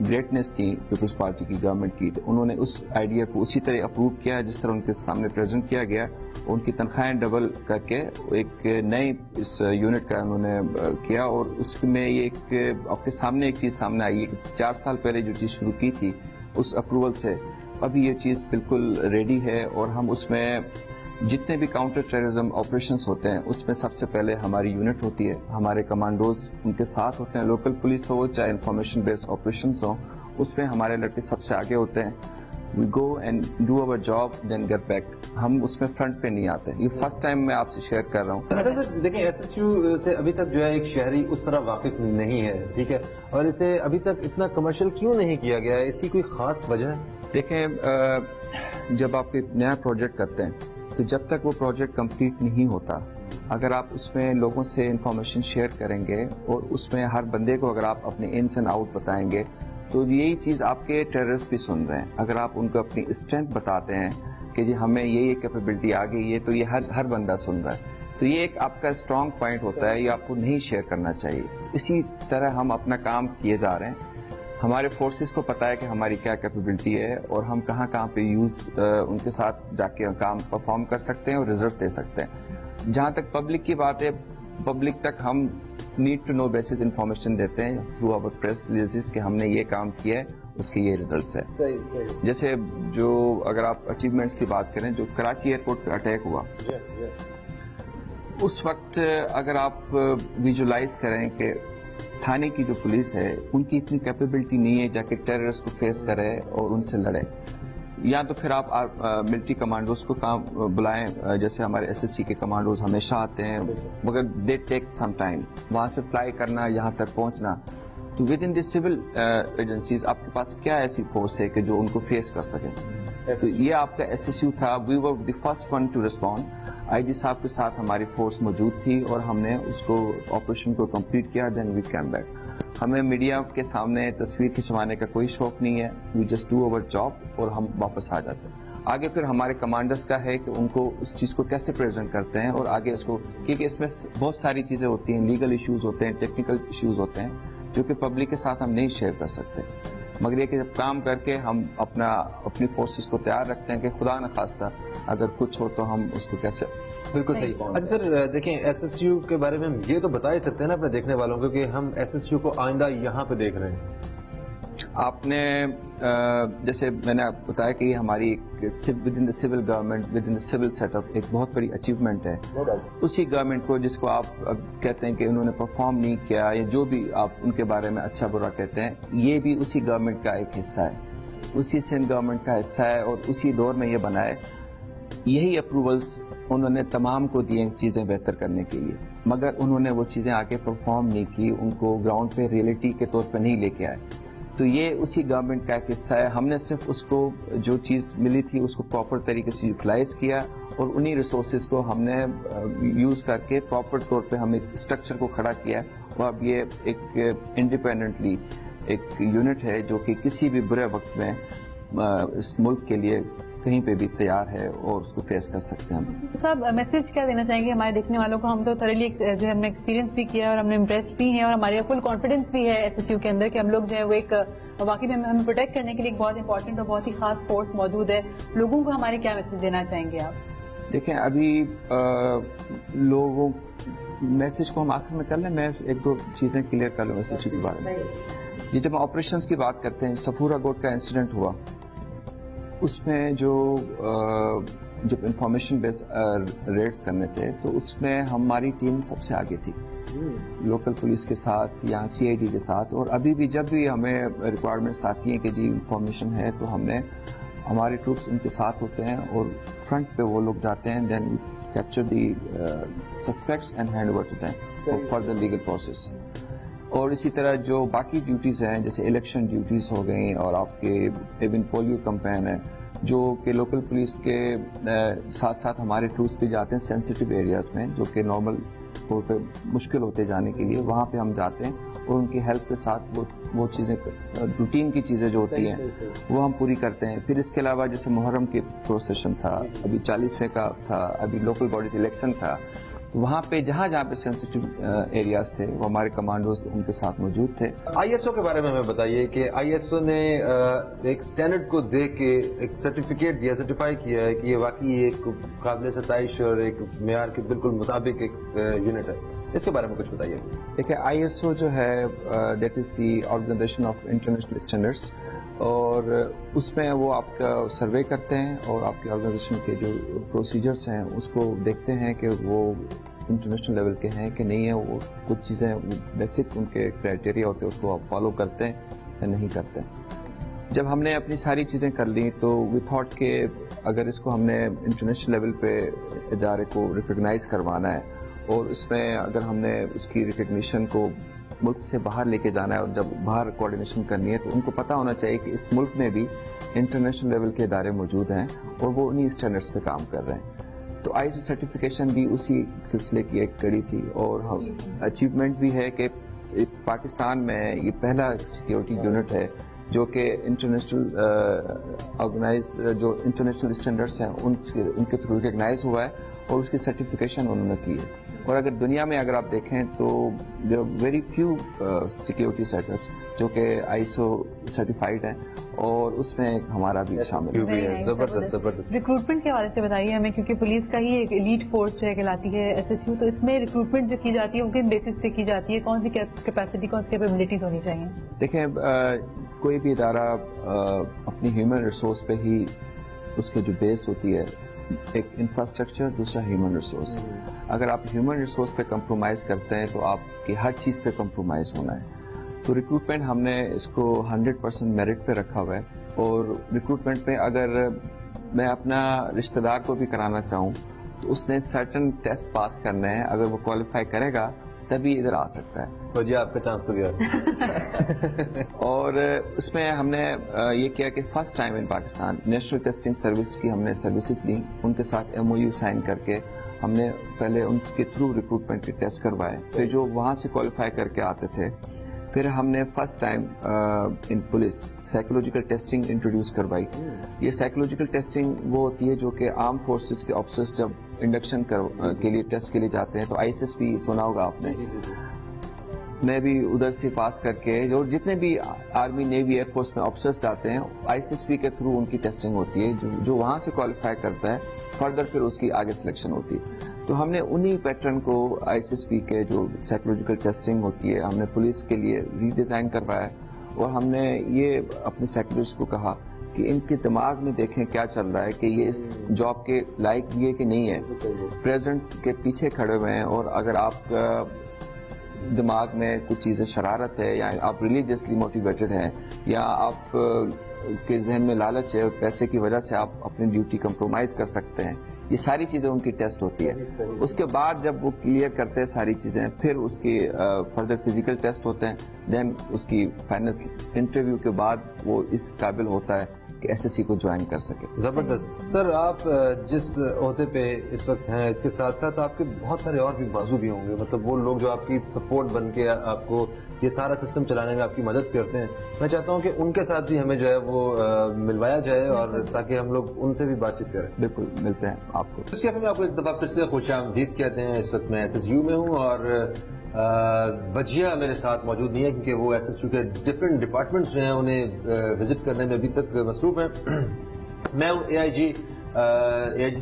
گریٹنس تھی پیپلز پارٹی کی گورنمنٹ کی، تو انہوں نے اس آئیڈیا کو اسی طرح اپروو کیا جس طرح ان کے سامنے پریزنٹ کیا گیا. ان کی تنخواہیں ڈبل کر کے ایک نئی اس یونٹ کا انہوں نے کیا، اور اس میں یہ ایک آپ کے سامنے ایک چیز سامنے آئی ہے کہ 4 سال پہلے جو چیز شروع کی تھی اس اپروول سے ابھی یہ چیز بالکل ریڈی ہے، اور ہم اس میں جتنے بھی کاؤنٹر ٹیررزم آپریشنز ہوتے ہیں اس میں سب سے پہلے ہماری یونٹ ہوتی ہے، ہمارے کمانڈوز ان کے ساتھ ہوتے ہیں، لوکل پولیس ہو چاہے انفارمیشن بیس آپریشنز ہوں، اس میں ہمارے لڑکے سب سے آگے ہوتے ہیں. We go and do our job then get back. ہم اس میں فرنٹ پہ نہیں آتے. یہ فرسٹ ٹائم میں آپ سے شیئر کر رہا ہوں. اچھا سر دیکھیں SSU سے ابھی تک جو ہے ایک شہری اس طرح واقف نہیں ہے، ٹھیک ہے، اور اسے ابھی تک اتنا کمرشل کیوں نہیں کیا گیا ہے؟ اس کی کوئی خاص وجہ ہے؟ دیکھیں جب آپ ایک نیا پروجیکٹ کرتے ہیں تو جب تک وہ پروجیکٹ کمپلیٹ نہیں ہوتا، اگر آپ اس میں لوگوں سے انفارمیشن شیئر کریں گے اور اس میں ہر بندے کو اگر آپ اپنے انس اینڈ آؤٹ بتائیں گے تو یہی چیز آپ کے ٹیررسٹ بھی سن رہے ہیں. اگر آپ ان کو اپنی اسٹرینتھ بتاتے ہیں کہ جی ہمیں یہ کیپیبلٹی آ گئی ہے تو یہ ہر بندہ سن رہا ہے، تو یہ ایک آپ کا اسٹرانگ پوائنٹ ہوتا ہے، یہ آپ کو نہیں شیئر کرنا چاہیے. اسی طرح ہم اپنا کام کیے جا رہے ہیں. ہمارے فورسز کو پتہ ہے کہ ہماری کیا کیپیبلٹی ہے اور ہم کہاں پہ ان کے ساتھ جا کے کام پرفارم کر سکتے ہیں اور ریزلٹ دے سکتے ہیں. جہاں تک پبلک کی بات ہے، پبلک تک ہم need to know basis information دیتے ہیں تھرو آور پریس ریلیزز کہ ہم نے یہ کام کیا ہے، اس کے یہ ریزلٹس ہے. جیسے جو اگر آپ اچیومنٹس کی بات کریں، جو کراچی ایئرپورٹ پہ اٹیک ہوا اس وقت اگر آپ ویژولائز کریں کہ تھانے کی جو پولیس ہے ان کی اتنی کیپیبلٹی نہیں ہے جا کے ٹیررسٹ کو فیس کرے اور ان سے لڑے، یا تو پھر آپ ملٹری کمانڈوز کو کام بلائیں، جیسے ہمارے SSC کے کمانڈوز ہمیشہ آتے ہیں، مگر دے ٹیک سم ٹائم وہاں سے فلائی کرنا، یہاں تک پہنچنا. تو with in the civil agencies آپ کے پاس کیا ایسی فورس ہے کہ جو ان کو فیس کر سکے؟ تو یہ آپ کا SSU تھا. We were the first one to respond. IG صاحب کے ساتھ ہماری فورس موجود تھی اور ہم نے اس کو آپریشن کو کمپلیٹ کیا. Then we came back. ہمیں میڈیا کے سامنے تصویر کھنچوانے کا کوئی شوق نہیں ہے. We just do our job اور ہم واپس آ جاتے ہیں. آگے پھر ہمارے کمانڈرز کا ہے کہ ان کو اس چیز کو کیسے پریزنٹ کرتے ہیں اور آگے اس کو، کیونکہ اس میں بہت ساری چیزیں ہوتی ہیں، لیگل ایشوز ہوتے ہیں، ٹیکنیکل ایشوز ہوتے ہیں جو کہ پبلک کے ساتھ ہم نہیں شیئر کر سکتے. مگر یہ کہ جب کام کر کے ہم اپنی فورسز کو تیار رکھتے ہیں کہ خدا نہ خواستہ اگر کچھ ہو تو ہم اس کو کیسے. بالکل صحیح. اچھا سر دیکھیں SSU کے بارے میں ہم یہ تو بتا ہی سکتے ہیں نا اپنے دیکھنے والوں کو کہ ہم SSU کو آئندہ یہاں پہ دیکھ رہے ہیں. آپ نے جیسے میں نے آپ بتایا کہ یہ ہماری within the civil government, within the civil setup ایک بہت بڑی اچیومنٹ ہے. اسی گورنمنٹ کو جس کو آپ کہتے ہیں کہ انہوں نے پرفارم نہیں کیا یا جو بھی آپ ان کے بارے میں اچھا برا کہتے ہیں، یہ بھی اسی گورنمنٹ کا ایک حصہ ہے، اسی سندھ گورنمنٹ کا حصہ ہے اور اسی دور میں یہ بنا ہے. یہی اپروولس انہوں نے تمام کو دیے چیزیں بہتر کرنے کے لیے، مگر انہوں نے وہ چیزیں آگے پرفارم نہیں کی، ان کو گراؤنڈ پہ ریئلٹی کے طور پہ نہیں لے کے آئے. تو یہ اسی گورنمنٹ کا ایک حصہ ہے. ہم نے صرف اس کو جو چیز ملی تھی اس کو پراپر طریقے سے یوٹیلائز کیا اور انہی ریسورسز کو ہم نے یوز کر کے پراپر طور پہ ہم ایک اسٹرکچر کو کھڑا کیا اور اب یہ ایک انڈیپینڈنٹلی ایک یونٹ ہے جو کہ کسی بھی برے وقت میں اس ملک کے لیے کہیں پہ بھی تیار ہے اور اس کو فیس کر سکتے ہیں. صاحب میسج کیا دینا چاہیں گے ہمارے دیکھنے والوں کو؟ ہم تو تھرلی جو ہم نے ایکسپیرینس بھی کیا اور ہم نے امپریسڈ بھی ہیں اور ہمارے فل کانفیڈنس بھی ہے SSU کے اندر کہ ہم لوگ جو ہے وہ ایک واقعی میں ہمیں پروٹیکٹ کرنے کے لیے ایک بہت امپورٹنٹ اور بہت ہی خاص فورس موجود ہے. لوگوں کو ہمارے کیا میسج دینا چاہیں گے آپ؟ دیکھیں ابھی لوگوں میسج کو ہم آخر میں کر لیں. میں ایک دو چیزیں کلیئر کر لوں SSU کے بارے میں. یہ جب ہم آپریشنس کی بات کرتے ہیں، صفورہ گوٹ کا انسیڈنٹ ہوا، اس میں جب انفارمیشن بیس ریڈز کرنے تھے تو اس میں ہماری ٹیم سب سے آگے تھی، لوکل پولیس کے ساتھ یا CID کے ساتھ. اور ابھی بھی جب بھی ہمیں ریکوائرمنٹس آتی ہیں کہ جی انفارمیشن ہے تو ہمارے ٹروپس ان کے ساتھ ہوتے ہیں اور فرنٹ پہ وہ لوگ جاتے ہیں. Then capture the suspects and hand over to them for the legal process. اور اسی طرح جو باقی ڈیوٹیز ہیں جیسے الیکشن ڈیوٹیز ہو گئیں اور آپ کے ایون پولیو کمپین ہے جو کہ لوکل پولیس کے ساتھ ساتھ ہمارے ٹروپس بھی جاتے ہیں سینسٹیو ایریاز میں جو کہ نارمل طور پہ مشکل ہوتے جانے کے لیے، وہاں پہ ہم جاتے ہیں اور ان کی ہیلپ کے ساتھ وہ چیزیں روٹین کی چیزیں جو ہوتی ہیں وہ ہم پوری کرتے ہیں. پھر اس کے علاوہ جیسے محرم کی پروسیشن تھا، ابھی 40ویں کا تھا، ابھی لوکل باڈیز الیکشن تھا، وہاں پہ جہاں جہاں پہ سینسٹیو ایریاز تھے وہ ہمارے کمانڈوز ان کے ساتھ موجود تھے. ISO کے بارے میں ہمیں بتائیے کہ ISO نے ایک سٹینڈرڈ کو دیکھ کے ایک سرٹیفکیٹ دیا, سرٹیفائی کیا ہے کہ یہ واقعی ایک قابل ستائش اور ایک معیار کے بالکل مطابق ایک یونٹ ہے. اس کے بارے میں کچھ بتائیے. دیکھیں ISO جو ہے that is the organisation of international standards, اور اس میں وہ آپ کا سروے کرتے ہیں اور آپ کی آرگنائزیشن کے جو پروسیجرس ہیں اس کو دیکھتے ہیں کہ وہ انٹرنیشنل لیول کے ہیں کہ نہیں ہیں. وہ کچھ چیزیں بیسک ان کے کرائٹیریا ہوتے ہیں اس کو آپ فالو کرتے ہیں یا نہیں کرتے ہیں. جب ہم نے اپنی ساری چیزیں کر لیں تو وی تھاٹ کہ اگر اس کو ہم نے انٹرنیشنل لیول پہ ادارے کو ریکگنائز کروانا ہے اور اس میں اگر ہم نے اس کی ریکگنیشن کو ملک سے باہر لے کے جانا ہے اور جب باہر کوارڈینیشن کرنی ہے تو ان کو پتہ ہونا چاہیے کہ اس ملک میں بھی انٹرنیشنل لیول کے ادارے موجود ہیں اور وہ انہی اسٹینڈرڈس پہ کام کر رہے ہیں. تو ISO سرٹیفکیشن بھی اسی سلسلے کی ایک کڑی تھی, اور اچیومنٹ بھی ہے کہ پاکستان میں یہ پہلا سیکیورٹی یونٹ ہے جو کہ انٹرنیشنل جو انٹرنیشنل اسٹینڈرڈس ہیں ان کے تھرو ریکگنائز ہوا ہے اور اس کی سرٹیفکیشن انہوں نے کی ہے. اور اگر دنیا میں اگر آپ دیکھیں تو there are very few security setups جو کہ ISO سرٹیفائڈ ہیں, اور اس میں ہمارا بھی شامل ہے. زبردست زبردست. ریکروٹمنٹ کے حوالے سے بتائیے ہمیں, کیونکہ پولیس کا ہی ایک ایلیٹ فورس جو ہے کہلاتی ہے SSU, تو اس میں ریکروٹمنٹ جو کی جاتی ہے وہ کن بیسس پہ کی جاتی ہے, کون سی کیپیسٹی کون سی کیپیبلٹیز ہونی چاہیے؟ دیکھیں کوئی بھی ادارہ اپنی ہیومن ریسورس پہ ہی اس کے جو بیس ہوتی ہے, ایک انفراسٹرکچر, دوسرا ہیومن ریسورس. اگر آپ ہیومن ریسورس پہ کمپرومائز کرتے ہیں تو آپ کی ہر چیز پہ کمپرومائز ہونا ہے. تو ریکروٹمنٹ ہم نے اس کو 100% میرٹ پہ رکھا ہوا ہے, اور ریکروٹمنٹ پہ اگر میں اپنا رشتہ دار کو بھی کرانا چاہوں تو اس نے سرٹن ٹیسٹ پاس کرنا ہے, اگر وہ کوالیفائی کرے گا تبھی ادھر آ سکتا ہے. تو جی آپ کا چانس تو گیا. اور اس میں ہم نے یہ کیا کہ فرسٹ ٹائم ان پاکستان نیشنل ٹیسٹنگ سروس کی ہم نے سروسز لی, ان کے ساتھ MOU سائن کر کے ہم نے پہلے ان کے تھرو ریکروٹمنٹ کے ٹیسٹ کروائے, پھر جو وہاں سے کوالیفائی کر کے آتے تھے پھر ہم نے فرسٹ ٹائم ان پولیس سائیکولوجیکل ٹیسٹنگ انٹروڈیوس کروائی. یہ سائیکولوجیکل ٹیسٹنگ وہ ہوتی ہے جو کہ آرم فورسز کے آفیسرز جب انڈکشن کے لیے ٹیسٹ کے لیے جاتے ہیں, تو ISSP سنا ہوگا آپ نے, میں بھی ادھر سے پاس کر کے جو جتنے بھی آرمی نیوی ایئر فورس میں آفیسرز جاتے ہیں ISSP کے تھرو ان کی ٹیسٹنگ ہوتی ہے, جو وہاں سے کوالیفائی کرتا ہے فردر پھر اس کی آگے سلیکشن ہوتی ہے. تو ہم نے انہی پیٹرن کو ISSP کے جو سائیکولوجیکل ٹیسٹنگ ہوتی ہے ہم نے پولیس کے لیے ری ڈیزائن کروایا, اور ہم نے یہ اپنے سائیکولوجسٹ کو کہا کہ ان کے دماغ میں دیکھیں کیا چل رہا ہے, کہ یہ اس جاب کے لائق یہ کہ نہیں ہے. پریزیڈنٹ کے پیچھے کھڑے ہوئے ہیں, اور اگر آپ دماغ میں کچھ چیزیں شرارت ہے, یا آپ ریلیجیسلی موٹیویٹڈ ہیں, یا آپ کے ذہن میں لالچ ہے اور پیسے کی وجہ سے آپ اپنی ڈیوٹی کمپرومائز کر سکتے ہیں, یہ ساری چیزیں ان کی ٹیسٹ ہوتی ہے. اس کے بعد جب وہ کلیئر کرتے ہیں ساری چیزیں, پھر اس کی فردر فزیکل ٹیسٹ ہوتے ہیں, دین اس کی فائنل انٹرویو کے بعد وہ اس قابل ہوتا ہے کہ SSC کو جوائن کر سکے. زبردست. سر آپ جس عہدے پہ اس وقت ہیں اس کے ساتھ ساتھ آپ کے بہت سارے اور بھی بازو بھی ہوں گے, مطلب وہ لوگ جو آپ کی سپورٹ بن کے آپ کو یہ سارا سسٹم چلانے میں آپ کی مدد کرتے ہیں. میں چاہتا ہوں کہ ان کے ساتھ بھی ہمیں جو ہے وہ ملوایا جائے, اور تاکہ ہم لوگ ان سے بھی بات چیت کریں. بالکل ملتے ہیں آپ کو. اس کے میں آپ کو ایک دفعہ پھر سے خوش آمدید کہتے ہیں. اس وقت میں SSU میں ہوں, اور بجیا میرے ساتھ موجود نہیں ہے کیونکہ وہ SSU کے ڈفرینٹ ڈپارٹمنٹس جو ہیں انہیں وزٹ کرنے میں ابھی تک مصروف ہیں. میں ہوں AIG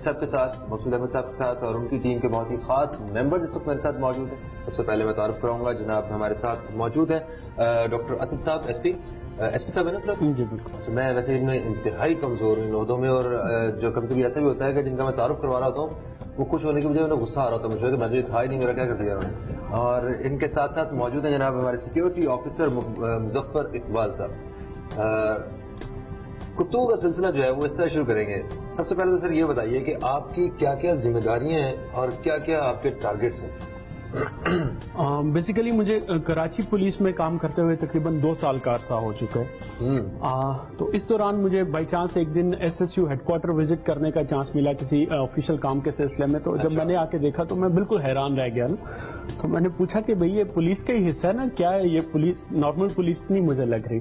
صاحب کے ساتھ, مقصود احمد صاحب کے ساتھ, اور ان کی ٹیم کے بہت ہی خاص ممبر اس وقت میرے ساتھ موجود ہیں. سب سے پہلے میں تعارف کراؤں گا, جناب ہمارے ساتھ موجود ہیں ڈاکٹر اسد صاحب, SP صاحب ہے نا سر؟ جی بالکل. میں ویسے ان میں انتہائی کمزور ان عہدوں میں, اور جو کبھی کبھی ایسا بھی ہوتا ہے کہ جن کا میں تعارف کروا رہا ہوتا ہوں وہ خوش ہونے کی وجہ انہیں غصہ آ رہا ہوتا ہے مجھے کہ میں تو یہ کھا ہی نہیں, میرا کیا کر دیا انہوں نے. اور ان کے ساتھ ساتھ موجود ہیں جناب ہمارے سیکیورٹی آفیسر مظفر اقبال صاحب. گفتگو کا سلسلہ جو ہے وہ اس طرح شروع کریں گے. سب سے پہلے تو سر یہ بتائیے کہ آپ کی کیا کیا ذمہ داریاں ہیں اور کیا کیا آپ کے ٹارگیٹس ہیں؟ بیسیکلی مجھے کراچی پولیس میں کام کرتے ہوئے تقریباً 2 سال کا عرصہ ہو چکا ہے. تو اس دوران مجھے بائی چانس ایک دن SSU ہیڈ کوارٹر وزٹ کرنے کا چانس ملا کسی آفیشیل کام کے سلسلے میں. تو جب میں نے آ کے دیکھا تو میں بالکل حیران رہ گیا نا. تو میں نے پوچھا کہ بھئی یہ پولیس کا ہی حصہ ہے نا, کیا ہے یہ پولیس نارمل پولیس نہیں مجھے لگ رہی.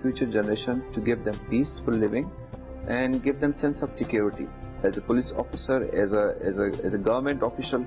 future generation to give them peaceful living and give them sense of security as a police officer, as a government official.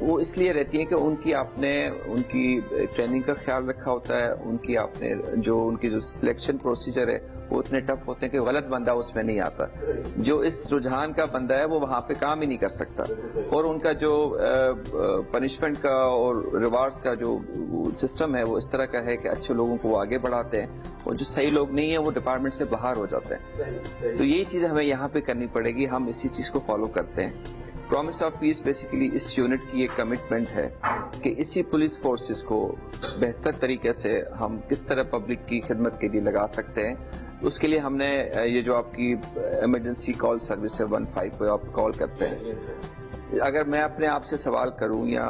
وہ اس لیے رہتی ہیں کہ ان کی آپ نے ان کی ٹریننگ کا خیال رکھا ہوتا ہے, ان کی آپ نے ان کی جو سلیکشن پروسیجر ہے وہ اتنے ٹف ہوتے ہیں کہ غلط بندہ اس میں نہیں آتا. جو اس رجحان کا بندہ ہے وہ وہاں پہ کام ہی نہیں کر سکتا, اور ان کا جو پنشمنٹ کا اور ریوارڈز کا جو سسٹم ہے وہ اس طرح کا ہے کہ اچھے لوگوں کو وہ آگے بڑھاتے ہیں, اور جو صحیح لوگ نہیں ہیں وہ ڈپارٹمنٹ سے باہر ہو جاتے ہیں. تو یہی چیز ہمیں یہاں پہ کرنی پڑے گی, ہم اسی چیز کو فالو کرتے ہیں. پرومس آف پیس بیسیکلی اس یونٹ کی ایک کمٹمنٹ ہے کہ اسی پولیس فورسز کو بہتر طریقے سے ہم کس طرح پبلک کی خدمت کے لیے لگا سکتے ہیں. اس کے لیے ہم نے یہ جو آپ کی ایمرجنسی کال سروس ہے 15 پہ آپ کال کرتے ہیں. اگر میں اپنے آپ سے سوال کروں یا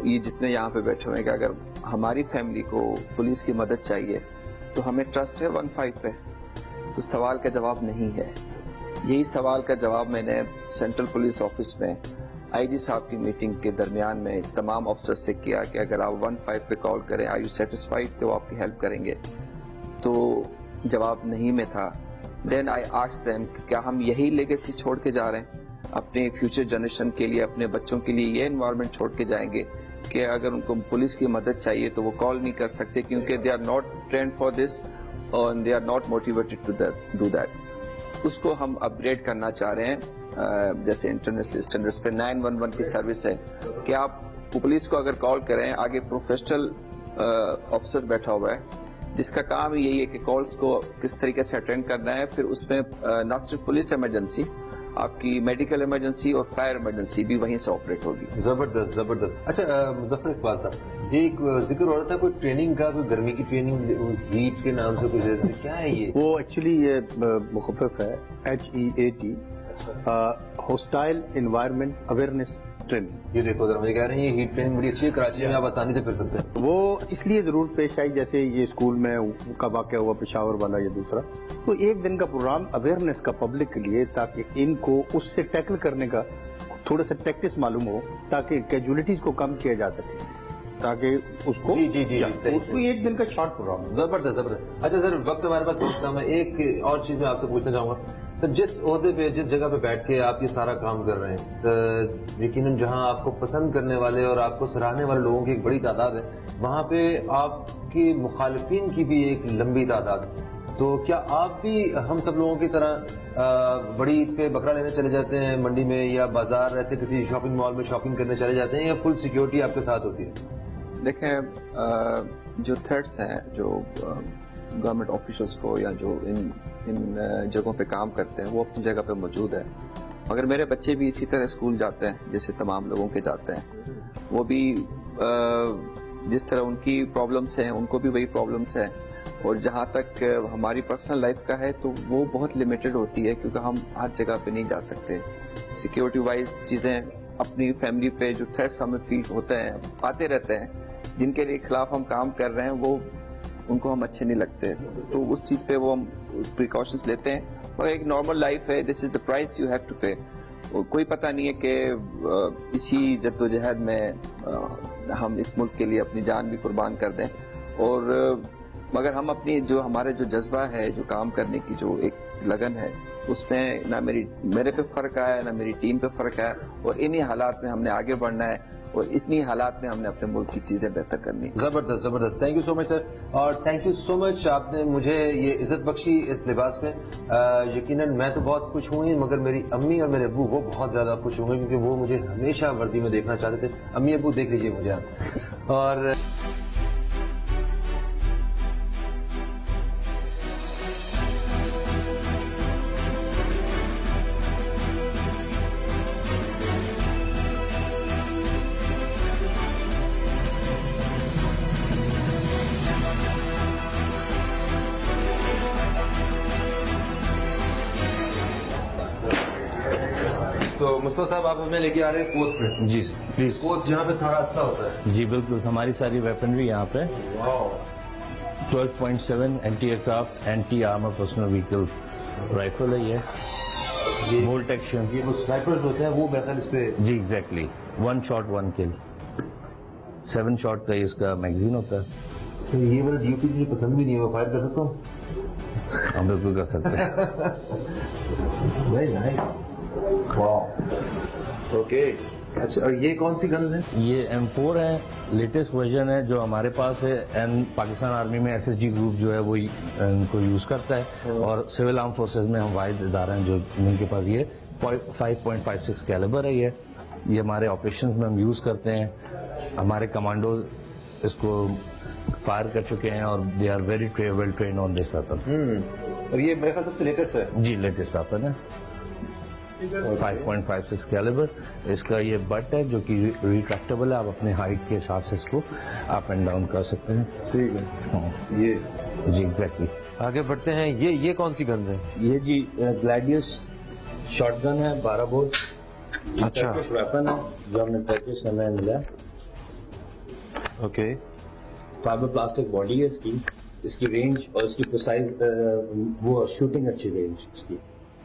یہ جتنے یہاں پہ بیٹھے ہوئے کہ اگر ہماری فیملی کو پولیس کی مدد چاہیے تو ہمیں ٹرسٹ ہے 15 پہ, تو سوال کا جواب نہیں ہے. یہی سوال کا جواب میں نے سینٹرل پولیس آفس میں آئی جی صاحب کی میٹنگ کے درمیان میں تمام افسر سے کیا کہ اگر آپ 15 پہ کال کریں آر یو سیٹسفائیڈ کہ وہ آپ کی ہیلپ کریں گے, تو جواب نہیں میں تھا. دین آئی آسکڈ دیم کیا ہم یہی لیگیسی چھوڑ کے جا رہے ہیں اپنے فیوچر جنریشن کے لیے, اپنے بچوں کے لیے یہ انوائرمنٹ چھوڑ کے جائیں گے کہ اگر ان کو پولیس کی مدد چاہیے تو وہ کال نہیں کر سکتے کیونکہ they are not trained for this اور they are not motivated to do that. اس کو ہم اپ گریڈ کرنا چاہ رہے ہیں, جیسے انٹرنیشنل اسٹینڈرڈس پہ 911 کی سروس ہے کہ آپ پولیس کو اگر کال کریں آگے پروفیشنل افسر بیٹھا ہوا ہے جس کا کام یہی ہے کہ کالز کو کس طریقے سے اٹینڈ کرنا ہے. پھر اس میں نہ صرف پولیس ایمرجنسی, آپ کی میڈیکل ایمرجنسی اور فائر ایمرجنسی بھی وہیں سے آپریٹ ہوگی. زبردست زبردست. اچھا مظفر اقبال صاحب, ایک ذکر ہو رہا تھا کوئی ٹریننگ کا, کوئی گرمی کی ٹریننگ ہیٹ کے نام سے کچھ, کیا ہے یہ؟ وہ ایکچولی یہ مخفف ہے HEAT, hostile environment awareness training. یہ دیکھو ذرا, مجھے کہہ رہے ہیں یہ ہیٹ ٹریننگ بڑی اچھی ہے, کراچی میں آپ آسانی سے پھر سکتے ہیں. وہ اس لیے ضرور پیش آئی جیسے یہ اسکول میں کا واقعہ ہوا پشاور والا یا دوسرا, تو ایک دن کا پروگرام اویئرنیس کا پبلک کے لیے تاکہ ان کو اس سے ٹیکل کرنے کا تھوڑا سا ٹیکٹس معلوم ہو تاکہ کیجولیٹیز کو کم کیا جا سکے, تاکہ اس کو ایک دن کا شارٹ پروگرام. زبردست زبردست. اچھا سر وقت ہمارے پاس پہنچتا, میں ایک اور چیز میں آپ سے پوچھنا چاہوں گا. تو جس عہدے پہ جس جگہ پہ بیٹھ کے آپ یہ سارا کام کر رہے ہیں, یقیناً جہاں آپ کو پسند کرنے والے اور آپ کو سراہنے والے لوگوں کی ایک بڑی تعداد ہے, وہاں پہ آپ کی مخالفین کی بھی ایک لمبی تعداد ہے. تو کیا آپ بھی ہم سب لوگوں کی طرح بڑی عید پہ بکرا لینے چلے جاتے ہیں منڈی میں, یا بازار ایسے کسی شاپنگ مال میں شاپنگ کرنے چلے جاتے ہیں, یا فل سیکیورٹی آپ کے ساتھ ہوتی ہے؟ دیکھیں, جو تھریٹس ہیں جو گورنمنٹ آفیشلس کو یا جو ان جگہوں پہ کام کرتے ہیں وہ اپنی جگہ پہ موجود ہے, مگر میرے بچے بھی اسی طرح اسکول جاتے ہیں جیسے تمام لوگوں کے جاتے ہیں. وہ بھی جس طرح ان کی پرابلمس ہیں ان کو بھی وہی پرابلمس ہیں, اور جہاں تک ہماری پرسنل لائف کا ہے تو وہ بہت لمیٹڈ ہوتی ہے کیونکہ ہم ہر جگہ پہ نہیں جا سکتے. سیکیورٹی وائز چیزیں اپنی فیملی پہ جو تھریٹس ہمیں فیل ہوتے ہیں آتے رہتے ہیں, جن کے لیے خلاف ہم کام کر رہے ہیں وہ ان کو ہم اچھے نہیں لگتے, تو اس چیز پہ وہ ہم پریکاشنس لیتے ہیں. اور ایک نارمل لائف ہے, this is the price you have to pay. کوئی پتہ نہیں ہے کہ اسی جد و جہد میں ہم اس ملک کے لیے اپنی جان بھی قربان کر دیں, اور مگر ہم اپنی جو ہمارے جو جذبہ ہے جو کام کرنے کی جو ایک لگن ہے اس میں نہ میرے پہ فرق آیا نہ میری ٹیم پہ فرق آیا, اور انہی حالات میں ہم نے آگے بڑھنا ہے اور اتنی حالات میں ہم نے اپنے ملک کی چیزیں بہتر کرنی. زبردست زبردست. تھینک یو سو مچ سر, اور تھینک یو سو مچ آپ نے مجھے یہ عزت بخشی اس لباس میں. یقیناً میں تو بہت خوش ہوں گی, مگر میری امی اور میرے ابو وہ بہت زیادہ خوش ہوں گے کیونکہ وہ مجھے ہمیشہ وردی میں دیکھنا چاہتے تھے. امی ابو دیکھ لیجیے مجھے آپ. اور تو مصطفیٰ صاحب آپ ہمیں لے کے آ رہے ہیں کوچ پہ. جی پلیز. کوچ جہاں پہ سارا راستہ ہوتا ہے. جی بالکل, ہماری ساری ویپنری یہاں پہ 12.7 anti aircraft anti armour personnel vehicle rifle ہے. یہ بولٹ ایکشن, یہ وہ سنائپرز ہوتے ہیں وہ بہتر اس پہ. جی ایگزیکٹلی, 1 شاٹ 1 کل, 7 شاٹ کا اس کا میگزین ہوتا ہے. تو یہ میرا ڈی پی مجھے پسند بھی نہیں ہے, میں فائر کر سکتا ہوں؟ ہم بالکل کر سکتے ہیں. Very nice. واو. اوکے, اچھا, اور یہ کون سی گنز ہیں؟ یہ M4 ہے, لیٹسٹ ورژن ہے جو ہمارے پاس ہے. اینڈ پاکستان آرمی میں SSG گروپ جو ہے وہ ان کو یوز کرتا ہے, اور سول آرم فورسز میں ہم واحد ادارہ ہیں جو جن کے پاس یہ 5.56 کیلیبر ہے. یہ ہمارے آپریشنز میں ہم یوز کرتے ہیں. ہمارے کمانڈوز اس کو فائر کر چکے ہیں اور they are very well trained on this weapon. اور یہ میرے خیال سب سے لیٹسٹ ہے. جی لیٹسٹ ویپن ہے, 5.56 کیلیبر. اس کا یہ بٹ ہے جو کہ ریٹریکٹیبل ہے, آپ اپنے ہائٹ کے حساب سے اس کو اپ اینڈ ڈاؤن کر سکتے ہیں. ٹھیک ہے, یہ جی ایگزیکٹلی. آگے بڑھتے ہیں. یہ کون سی گنز ہیں؟ یہ جی گلیڈیس شارٹ گن ہے 12 بور. اچھا, ویپن ہے جو ہم نے ٹرکش سے ہمیں ملا. اوکے, فائبر پلاسٹک باڈی ہے اس کی رینج اور اس کی پرسائز وہ شوٹنگ اچھی رینج اس کی.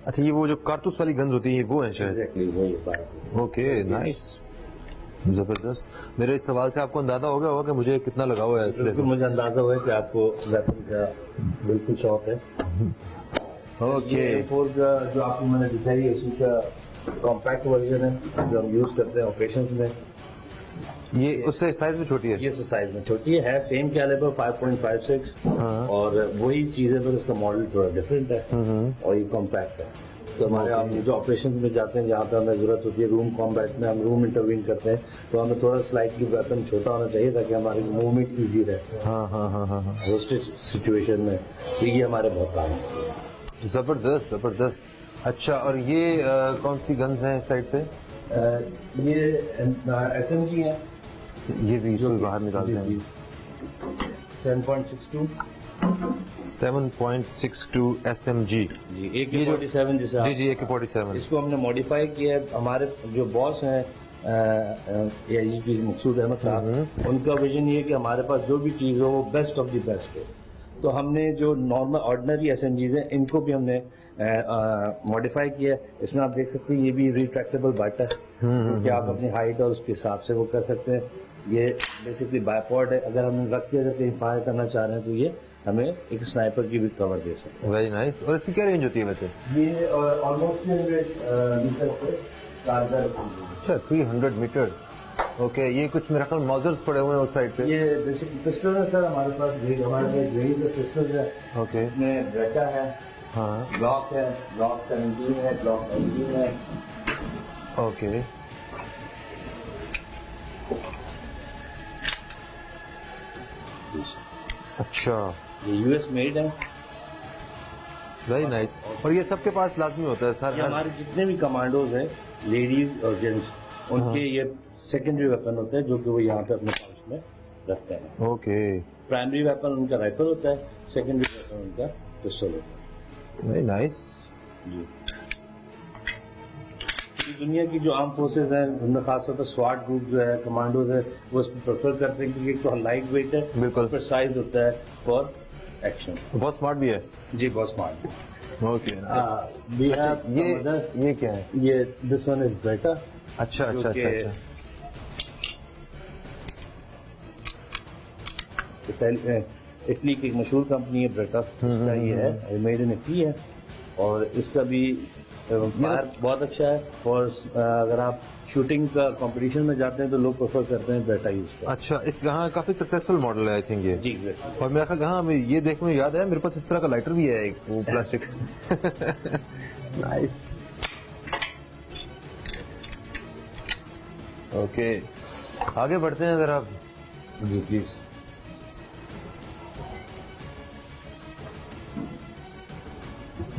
اچھا, یہ وہ جو کارتوس والی گنز ہوتی ہیں وہ ہیں شاید؟ ایگزیکٹلی وہی ہے. اوکے, نائس, زبردست. میرے اس سوال سے آپ کو اندازہ ہو گیا ہوگا کہ مجھے کتنا لگا ہوا ہے اس لیے. مجھے اندازہ ہوا ہے کہ آپ کو ویپن کا بالکل شوق ہے. اوکے, M4 کا جو آپ کو میں نے دکھائی ہے اسی کا کمپیکٹ ورژن ہے جو ہم یوز کرتے ہیں آپریشنز میں. یہ اس سے سائز میں چھوٹی ہے؟ یہ سائز میں چھوٹی ہے, سیم کیلیبر 5.56, اور وہی چیز ہے پر اس کا ماڈل تھوڑا ڈفرینٹ ہے اور یہ کمپیکٹ ہے. تو ہمارے آپ جو آپریشن میں جاتے ہیں جہاں پہ ہمیں ضرورت ہوتی ہے روم کمبیٹ میں, ہم روم انٹروین کرتے ہیں تو ہمیں تھوڑا سلائٹلی ویپن چھوٹا ہونا چاہیے تاکہ ہماری موومنٹ ایزی رہے ہوسٹیج سچویشن میں. تو یہ ہمارے بہت کام ہے. زبردست زبردست. اچھا, اور یہ کون سی گنز ہیں اس سائڈ پہ؟ یہ SMG ہے. یہ بھی جو باہر نکالتے ہیں 7.62 SMG. جی AK-47 جیسے. جی جی AK-47. اس کو ہم نے ماڈیفائی کیا ہے. ہمارے جو باس ہیں مقصود احمد صاحب, ان کا ویژن یہ ہے کہ ہمارے پاس جو بھی چیز ہو وہ بیسٹ آف دی بیسٹ ہے. تو ہم نے جو نارمل آرڈنری SMGs ہیں ان کو بھی ہم نے ماڈیفائی کیا ہے. اس میں آپ دیکھ سکتے ہیں یہ بھی ریٹریکٹیبل بٹ ہے کہ آپ اپنی ہائٹ اور اس کے حساب سے وہ کر سکتے ہیں. یہ بیسکلی بائی پورٹ ہے, اگر ہم رکھ کے اگر کہیں فائر کرنا چاہ رہے ہیں تو یہ ہمیں ایک سنائپر کی بھی کور دے سکتے ہیں. Very nice. اور اس کی کیا رینج ہوتی ہے ویسے؟ یہ آلموسٹ 300 میٹر سے کارگر. اچھا, 300 میٹرز. اوکے, یہ کچھ میرا خیال موزرز پڑے ہوئے ہیں اس سائڈ پہ. یہ بیسکلی پسٹل ہے سر ہمارے پاس. ہمارے پاس گریز پسٹل ہے. اوکے, اس میں بریٹا ہے, ہاں, بلاک ہے, بلاک 17 ہے, بلاک 19 ہے. اوکے, اچھا, یہ US میڈ ہے. Very nice. اور یہ سب کے پاس لازمی ہوتا ہے سر؟ یہ ہمارے جتنے بھی کمانڈوز ہیں لیڈیز اور جینٹس ان کے یہ سیکنڈری ویپن ہوتے ہیں جو کہ وہ یہاں پہ اپنے پاؤچ میں رکھتے ہیں. اوکے, پرائمری ویپن ان کا رائفل ہوتا ہے, سیکنڈری ویپن ان کا پسٹل ہوتا ہے. Very nice. جی, دنیا کی جو آرم فورسز ہیں ان میں خاص طور پر سواٹ گروپ جو ہے کمانڈوز ہے وہ اس کو پریفر کرتے ہیں کیونکہ ایک تو لائٹ ویٹ ہے, بالکل پرسائز ہوتا ہے فار ایکشن. بہت اسمارٹ بھی ہے. جی بہت اسمارٹ. اوکے, یہ کیا ہے؟ یہ دس ون از بیٹا. اچھا اچھا اچھا اچھا. اٹلی کی ایک مشہور کمپنی ہے بریٹا, یہ ہے میڈ ان اٹلی ہے, اور اس کا بھی بہت اچھا ہے. اور اگر آپ شوٹنگ کا کمپٹیشن میں جاتے ہیں تو لوگ پریفر کرتے ہیں بیٹا یوز کریں. اچھا, اس کا کافی سکسیسفل ماڈل ہے آئی تھنک یہ. جی, اور میرا خیال ہاں یہ دیکھنے میں یاد ہے میرے پاس اس طرح کا لائٹر بھی ہے ایک وہ پلاسٹک. نائس. اوکے, آگے بڑھتے ہیں ذرا. جی پلیز.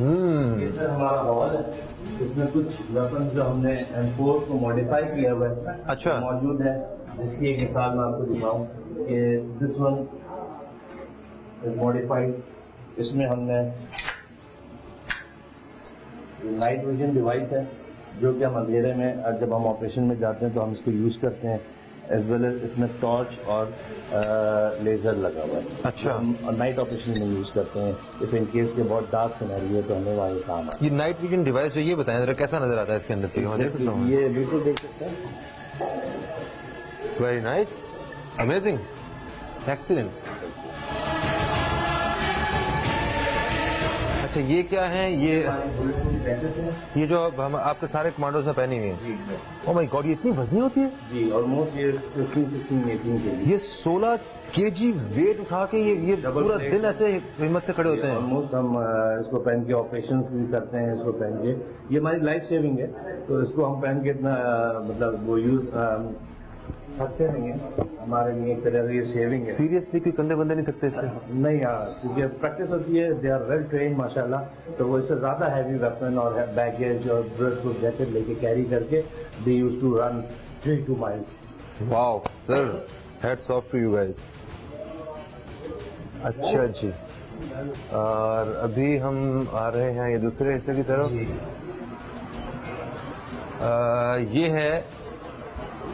یہ ہمارا ہال ہے, اس میں کچھ ویپن جو ہم نے M4 کو ماڈیفائی کیا ہوا ہے اچھا موجود ہے, جس کی ایک مثال میں آپ کو دکھاؤں کہ دس ون از ماڈیفائڈ. اس میں ہم نے نائٹ ویژن ڈیوائس ہے جو کہ ہم اندھیرے میں جب ہم آپریشن میں جاتے ہیں تو ہم اس کو یوز کرتے ہیں, ایز ویل ایز اس میں ٹارچ اور لیزر لگا ہوا ہے. اچھا, ہم نائٹ آپریشن میں یوز کرتے ہیں اف ان کیس کے بہت ڈارک سینیریو ہے تو ہمیں وہاں کام ہے. یہ نائٹ ویژن ڈیوائس جو یہ بتائیں ذرا کیسا نظر آتا ہے اس کے اندر سے؟ دیکھ سکتا ہوں. یہ بالکل دیکھ سکتے ہیں. Very nice, amazing, excellent. اچھا یہ کیا ہے؟ یہ جو ہم آپ کے سارے کمانڈوز نے پہنی ہوئی ہیں. او مائی گاڈ، یہ اتنی وزنی ہوتی ہے جی. آلموسٹ یہ 15-16 میٹنگ کے لیے یہ 16 kg ویٹ اٹھا کے یہ پورا دن ایسے ہمت سے کھڑے ہوتے ہیں. آلموسٹ ہم اس کو پہن کے آپریشنس بھی کرتے ہیں. اس کو پہن کے یہ ہماری لائف سیونگ ہے، تو اس کو ہم پہن کے اتنا مطلب وہ یوز تھکتے نہیں ہیں. ہمارے لیے ایک طرح سے یہ سیونگ ہے. سیریسلی کوئی کندھے بندے نہیں تھکتے اس سے؟ نہیں، کیونکہ پریکٹس ہوتی ہے. دے آر ویل ٹرینڈ ماشاء اللہ. تو وہ اس سے زیادہ ہیوی ویپن اور بیگیج اور بلٹ پروف جیکٹ لے کے کیری کر کے they use to run 3-2 miles. Wow sir, hats off to you guys. اچھا جی، اور ابھی ہم آ رہے ہیں یہ دوسرے حصے کی طرف. یہ ہے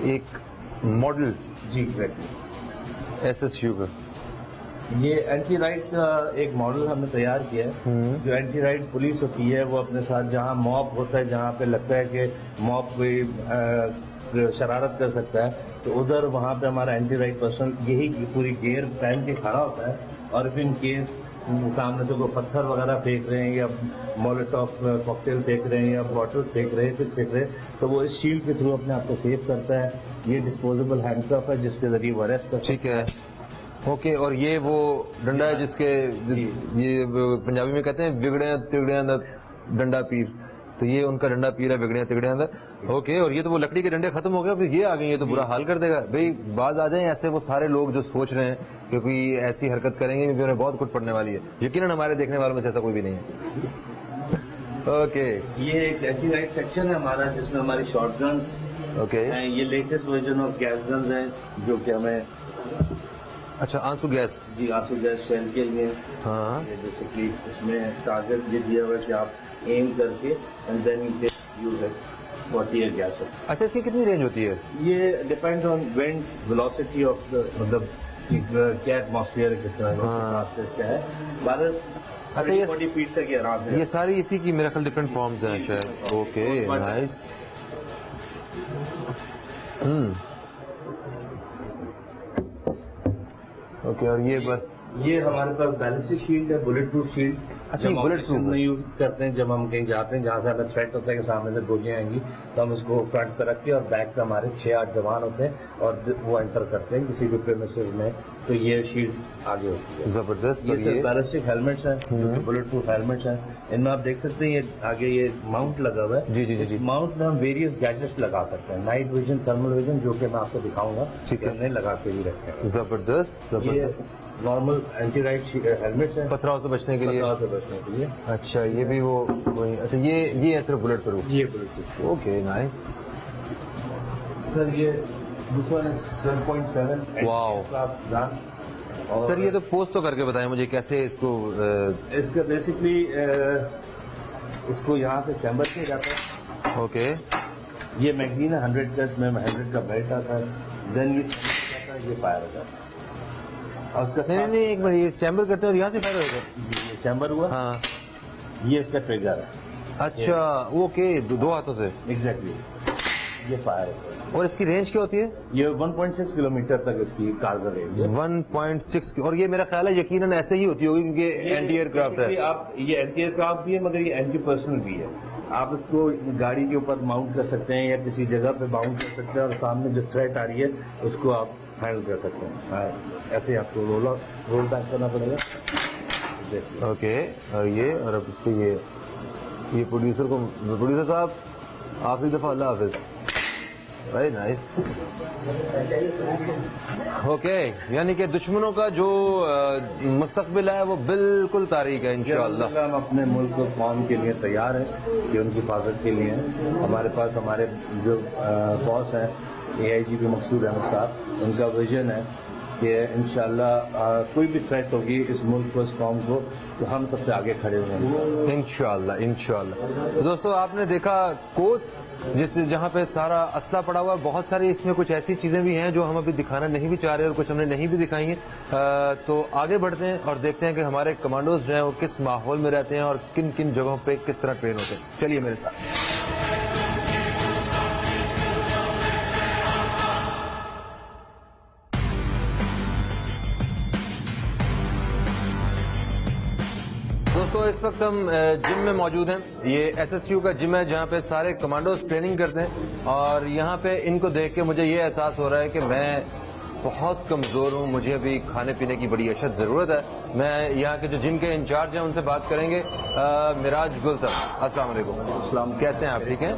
ایک model G correct S S U کا. یہ اینٹی رائٹ کا ایک ماڈل ہم نے تیار کیا ہے. جو اینٹی رائٹ پولیس ہوتی ہے وہ اپنے ساتھ جہاں موب ہوتا ہے، جہاں پہ لگتا ہے کہ موب کوئی شرارت کر سکتا ہے، تو ادھر وہاں پہ ہمارا اینٹی رائٹ پرسن یہی پوری گیئر پہن کے کھڑا ہوتا ہے. اور ان کیس سامنے سے کوئی پتھر وغیرہ پھینک رہے ہیں یا مولوٹوف کاکٹیل پھینک رہے ہیں یا باٹل پھینک رہے ہیں، پھر پھینک رہے ہیں، تو وہ اس شیلڈ کے تھرو اپنے آپ کو سیو کرتا ہے. یہ ڈسپوزیبل ہینڈ کف ہے جس کے ذریعے وہ اریسٹ کر. ٹھیک ہے، اوکے. اور یہ وہ ڈنڈا ہے جس کے یہ پنجابی میں کہتے ہیں بگڑیاں تگڑیاں دا ڈنڈا پیر، تو یہ ان کا ڈنڈا پیر ہے بگڑیاں تگڑیاں دا. اوکے. اور یہ تو وہ لکڑی کے ڈنڈے ختم ہو گئے، پھر یہ آ گئی، یہ تو برا حال کر دے گا. بھائی باز آ جائیں ایسے وہ سارے لوگ جو سوچ رہے ہیں کہ کوئی ایسی حرکت کریں گے کیونکہ انہیں بہت کچھ پڑنے والی ہے. یقیناً ہمارے دیکھنے والوں میں سے ایسا کوئی بھی نہیں ہے. اوکے. یہ ایک اینٹی رائٹ سیکشن ہے ہمارا جس میں ہماری شارٹ گنس ہیں. یہ latest version of gas guns ہیں جو کہ ہمیں اچھا آنسو گیس. جی آنسو گیس شیل کے لیے. ہاں بیسکلی اس میں ٹارگیٹ یہ دیا ہوا ہے کہ آپ ایم کر کے and then use it for tear gas. اچھا اس کی کتنی رینج ہوتی ہے؟ یہ depend on wind velocity of مطلب کیا ایٹماسفیئر کس طرح سے اس کا ہے. 12-40 فیٹ تک یہ آرام ہے. یہ ساری اسی کی میرا خیال ڈفرینٹ فارمز ہیں شاید. Okay nice. اوکے. اور یہ بس یہ ہمارے پاس بیلسٹک شیلڈ ہے، بلٹ پروف شیلڈ. اچھا بلٹ پروف میں یوز کرتے ہیں جب ہم کہیں جاتے ہیں جہاں سے ہمیں تھریٹ ہوتا ہے کہ سامنے سے گولیاں آئیں گی، تو ہم اس کو فرنٹ پہ رکھ کے اور بیک پہ ہمارے 6-8 جوان ہوتے ہیں اور وہ انٹر کرتے ہیں کسی بھی پریمیسز میں، تو یہ شیلڈ آگے ہوتی ہے. زبردست. یہ سر بیلسٹک ہیلمٹس ہیں جو کہ بلٹ پروف ہیلمٹس ہیں. ان میں آپ دیکھ سکتے ہیں یہ آگے یہ ماؤنٹ لگا ہوا ہے. جی جی اس ماؤنٹ میں ہم ویریس گیجٹس لگا سکتے ہیں، نائٹ ویژن، تھرمل ویژن، جو کہ میں آپ کو دکھاؤں گا. ٹھیک ہے، ہم نے لگا کے بھی رکھے ہیں. زبردست زبردست. نارمل اینٹی رائٹ ہیلمٹس ہیں پتھراؤ سے بچنے کے لیے. پتھراؤ سے بچنے کے لیے. اچھا یہ بھی وہ اچھا یہ ہے صرف بلٹ پروف. یہ bullet proof. Okay nice. Sir یہ دوسرا 12.7. واو سر یہ تو پوسٹ تو کر کے بتائیں مجھے کیسے اس کو. اس کا بیسکلی اس کو یہاں سے چیمبر کیا جاتا ہے. اوکے. یہ میگزین ہے 100 کا، اس میں 100 کا بیلٹ آتا ہے. دین یہ جاتا ہے، یہ فائر ہوتا ہے. اور اس کا نہیں ایک منٹ، یہ چیمبر کرتے ہیں اور یہاں سے فائر ہوگا. یہ چیمبر ہوا. ہاں یہ اس کا ٹریگر ہے. اچھا اوکے. دو ہاتھوں سے. ایگزیکٹلی. یہ فائر ہوتا ہے. اور اس کی رینج کیا ہوتی ہے؟ یہ 1.6 کلومیٹر تک اس کی کارگر رینج ہے. 1.6. اور یہ میرا خیال ہے یقیناً ایسے ہی ہوتی ہوگی کیونکہ اینٹی ایئر کرافٹ ہے. آپ یہ اینٹی ایئر کرافٹ بھی ہے مگر یہ اینٹی پرسنل بھی ہے. آپ اس کو گاڑی کے اوپر ماؤنٹ کر سکتے ہیں یا کسی جگہ پہ ماؤنٹ کر سکتے ہیں اور سامنے جو تھریٹ آ رہی ہے اس کو آپ ہینڈل کر سکتے ہیں. ایسے آپ کو رول بیک کرنا پڑے گا. اوکے. اور یہ اور اب اس سے یہ پروڈیوسر صاحب آخری دفعہ اللہ حافظ. Very nice. اوکے. یعنی کہ دشمنوں کا جو مستقبل ہے وہ بالکل تاریک ہے انشاءاللہ. ہم اپنے ملک و قوم کے لیے تیار ہیں کہ ان کی حفاظت کے لیے ہیں. ہمارے پاس ہمارے جو باس ہیں AIGP مقصود احمد صاحب، ان کا ویژن ہے کہ انشاءاللہ کوئی بھی تھریٹ ہوگی اس ملک کو، اس قوم کو، تو ہم سب سے آگے کھڑے ہوئے ہیں انشاءاللہ انشاءاللہ. تو دوستو آپ نے دیکھا کوچ جہاں پہ سارا اسلحہ پڑا ہوا ہے. بہت ساری اس میں کچھ ایسی چیزیں بھی ہیں جو ہم ابھی دکھانا نہیں بھی چاہ رہے اور کچھ ہم نے نہیں بھی دکھائی ہیں. تو آگے بڑھتے ہیں اور دیکھتے ہیں کہ ہمارے کمانڈوز جو ہیں وہ کس ماحول میں رہتے ہیں اور کن کن جگہوں پہ کس طرح ٹرین ہوتے ہیں. چلیے میرے ساتھ. دوستو اس وقت ہم جم میں موجود ہیں. یہ SSU کا جم ہے جہاں پہ سارے کمانڈوز ٹریننگ کرتے ہیں, اور یہاں پہ ان کو دیکھ کے مجھے یہ احساس ہو رہا ہے کہ میں بہت کمزور ہوں, مجھے ابھی کھانے پینے کی بڑی اشد ضرورت ہے. میں یہاں کے جو جم کے انچارج ہیں ان سے بات کریں گے. مراج گل صاحب, السلام علیکم. السلام, کیسے ہیں آپ؟ ٹھیک ہیں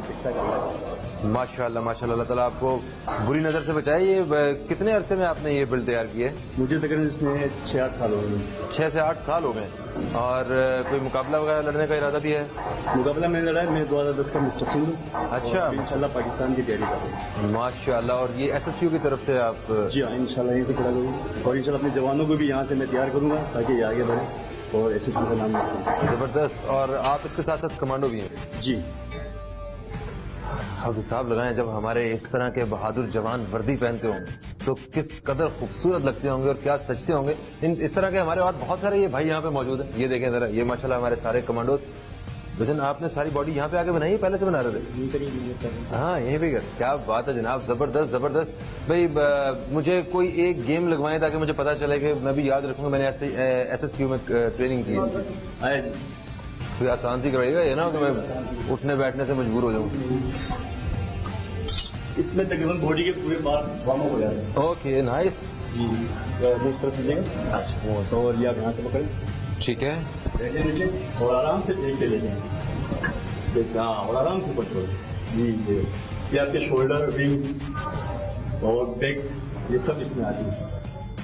ماشاء اللہ ماشاء اللہ. اللہ تعالیٰ آپ کو بری نظر سے بچائے. یہ کتنے عرصے میں آپ نے یہ بلڈ تیار کی ہے؟ مجھے تقریباً اس میں 6-8 سال ہو گئے. 6 سے 8 سال ہو گئے. اور کوئی مقابلہ وغیرہ لڑنے کا ارادہ بھی ہے؟ مقابلہ میں لڑا ہے, میں 2010 کا مسٹر سنگھ ہوں. اچھا, انشاءاللہ پاکستان کی تیاری کر رہے ہیں ماشاء اللہ. اور یہ SSU کی طرف سے آپ؟ جی ہاں, انشاءاللہ یہیں سے کھڑا کروں گا, اور انشاءاللہ اپنے جوانوں کو بھی یہاں سے میں تیار کروں گا تاکہ یہ آگے بڑھیں اور SSU کا نام رکھیں. زبردست. اور آپ اس کے ساتھ ساتھ کمانڈو بھی ہیں؟ جی. اب حساب لگائیں, جب ہمارے اس طرح کے بہادر جوان وردی پہنتے ہوں گے تو کس قدر خوبصورت لگتے ہوں گے اور کیا سجتے ہوں گے. اس طرح کے ہمارے اور بہت سارے یہ بھائی یہاں پہ موجود ہیں. یہ دیکھیں ذرا, یہ ماشاءاللہ ہمارے سارے کمانڈوز. لیکن آپ نے ساری باڈی یہاں پہ آ کے بنائی ہے, پہلے سے بنا رہے تھے؟ ہاں یہیں پہ. کیا بات ہے جناب, زبردست زبردست. بھائی مجھے کوئی ایک گیم لگوائیں تاکہ مجھے پتا چلے کہ میں بھی یاد رکھوں گا میں نے SSU میں ٹریننگ کی ہے. کوئی آسان سی کرائیے گا, یہ نا کہ میں اٹھنے بیٹھنے سے مجبور ہو جاؤں. اس میں تقریباً باڈی کے پورے پارٹ وارم اپ ہو جاتے ہیں. Okay nice. جی اس طرف دیجیے گا. اچھا, اور یہ آپ یہاں سے پکڑیں. ٹھیک ہے, نیچے اور آرام سے دیکھتے لے جائیں. ہاں, اور آرام سے پکڑو. جی جی, یہ آپ کے شولڈر, ونگس اور بیک, یہ سب اس میں آتی ہے.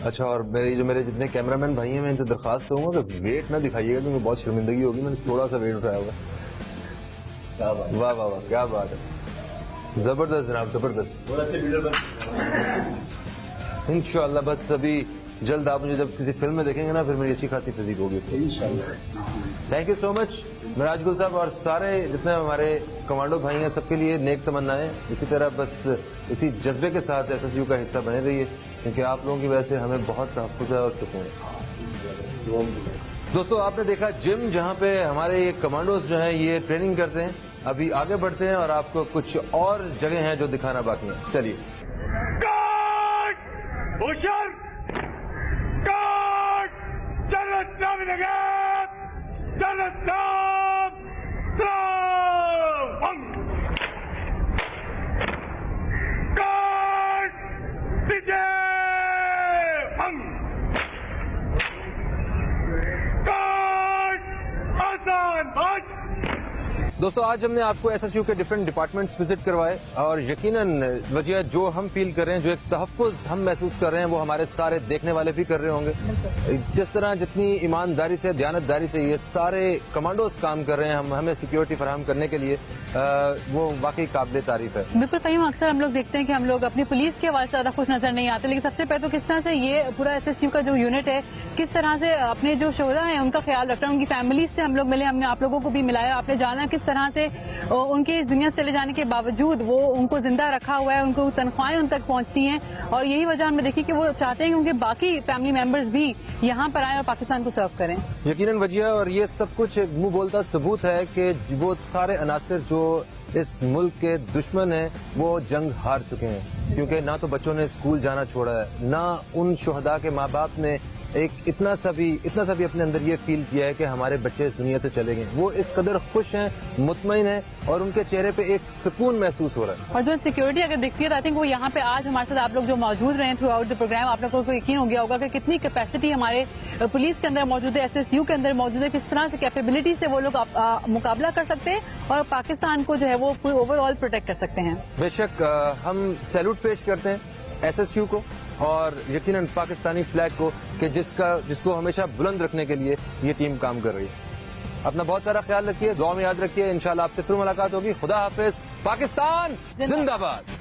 اچھا. اور میرے جتنے کیمرہ مین بھائی ہیں, میں ان سے درخواست کروں گا کہ ویٹ نہ دکھائیے گا, کیونکہ بہت شرمندگی ہوگی. میں نے تھوڑا سا ویٹ اٹھایا ہوگا. واہ واہ واہ, کیا بات ہے. زبردست جناب, زبردست. انشاءاللہ بس ابھی جلد آپ مجھے جب کسی فلم میں دیکھیں گے نا, پھر میری اچھی خاصی فزیک ہوگی. تھینک یو سو مچ مراج گل صاحب, اور سارے جتنے ہمارے کمانڈو بھائی ہیں سب کے لیے نیک تمنائیں. اسی طرح بس اسی جذبے کے ساتھ SSU کا حصہ بنے رہیے, کیونکہ آپ لوگوں کی وجہ سے ہمیں بہت تحفظ ہے اور سکون ہے. دوستو, آپ نے دیکھا جم جہاں پہ ہمارے یہ کمانڈوز جو ہیں یہ ٹریننگ کرتے ہیں. ابھی آگے بڑھتے ہیں اور آپ کو کچھ اور جگہ ہیں جو دکھانا باقی ہیں. چلیے. دوستو, آج ہم نے آپ کو SSU کے ڈفرینٹ ڈپارٹمنٹس وزٹ کروائے, اور یقیناً وجہ جو ہم فیل کر رہے ہیں, جو ایک تحفظ ہم محسوس کر رہے ہیں, وہ ہمارے سارے دیکھنے والے بھی کر رہے ہوں گے. جس طرح جتنی ایمانداری سے, دیانتداری سے یہ سارے کمانڈوز کام کر رہے ہیں ہمیں سیکیورٹی فراہم کرنے کے لیے, وہ واقعی قابل تعریف ہے. بالکل فہیم, اکثر ہم لوگ دیکھتے ہیں کہ ہم لوگ اپنی پولیس کے حوالے سے زیادہ خوش نظر نہیں آتے, لیکن سب سے پہلے تو کس طرح سے یہ پورا SSU کا جو یونٹ ہے کس طرح سے اپنے جو شہدا ہیں ان کا خیال رکھ رہا ہے. ان کی فیملیز سے ہم لوگ ملے, ہم نے آپ لوگوں کو بھی ملایا, آپ نے جانا کس طرح سے ان کے اس دنیا سے چلے جانے کے باوجود وہ ان کو زندہ رکھا ہوا ہے, ان کو تنخواہیں ان تک پہنچتی ہیں, اور یہی وجہ ہم نے دیکھی کہ وہ چاہتے ہیں کہ ان کے باقی فیملی ممبرز بھی یہاں پر آئیں اور پاکستان کو سرو کریں. یقیناً وجہ, اور یہ سب کچھ ایک منہ بولتا ثبوت ہے کہ وہ سارے عناصر جو اس ملک کے دشمن ہیں وہ جنگ ہار چکے ہیں, کیونکہ نہ تو بچوں نے اسکول جانا چھوڑا ہے, نہ ان شہداء کے ماں باپ نے ایک اتنا سا بھی اپنے اندر یہ فیل کیا ہے کہ ہمارے بچے اس دنیا سے چلے گئے. وہ اس قدر خوش ہیں, مطمئن ہیں, اور ان کے چہرے پہ ایک سکون محسوس ہو رہا ہے. اور جو سیکورٹی اگر دیکھتی ہے, آئی تھنک وہ یہاں پہ آج ہمارے ساتھ آپ لوگ جو موجود رہے ہیں تھرو آؤٹ دا پروگرام, آپ لوگوں کو یقین ہو گیا ہوگا کہ کتنی کیپیسٹی ہمارے پولیس کے اندر موجود ہے, SSU کے اندر موجود ہے, کس طرح سے کیپیبلٹی سے وہ لوگ مقابلہ کر سکتے ہیں اور پاکستان کو جو ہے وہ اوور آل پروٹیکٹ کر سکتے ہیں. بے شک ہم سیلوٹ پیش کرتے ہیں SSU کو, اور یقیناً پاکستانی فلیگ کو, کہ جس کو ہمیشہ بلند رکھنے کے لیے یہ ٹیم کام کر رہی ہے. اپنا بہت سارا خیال رکھیے, دعا میں یاد رکھیے. انشاءاللہ آپ سے پھر ملاقات ہوگی. خدا حافظ. پاکستان زندہ باد.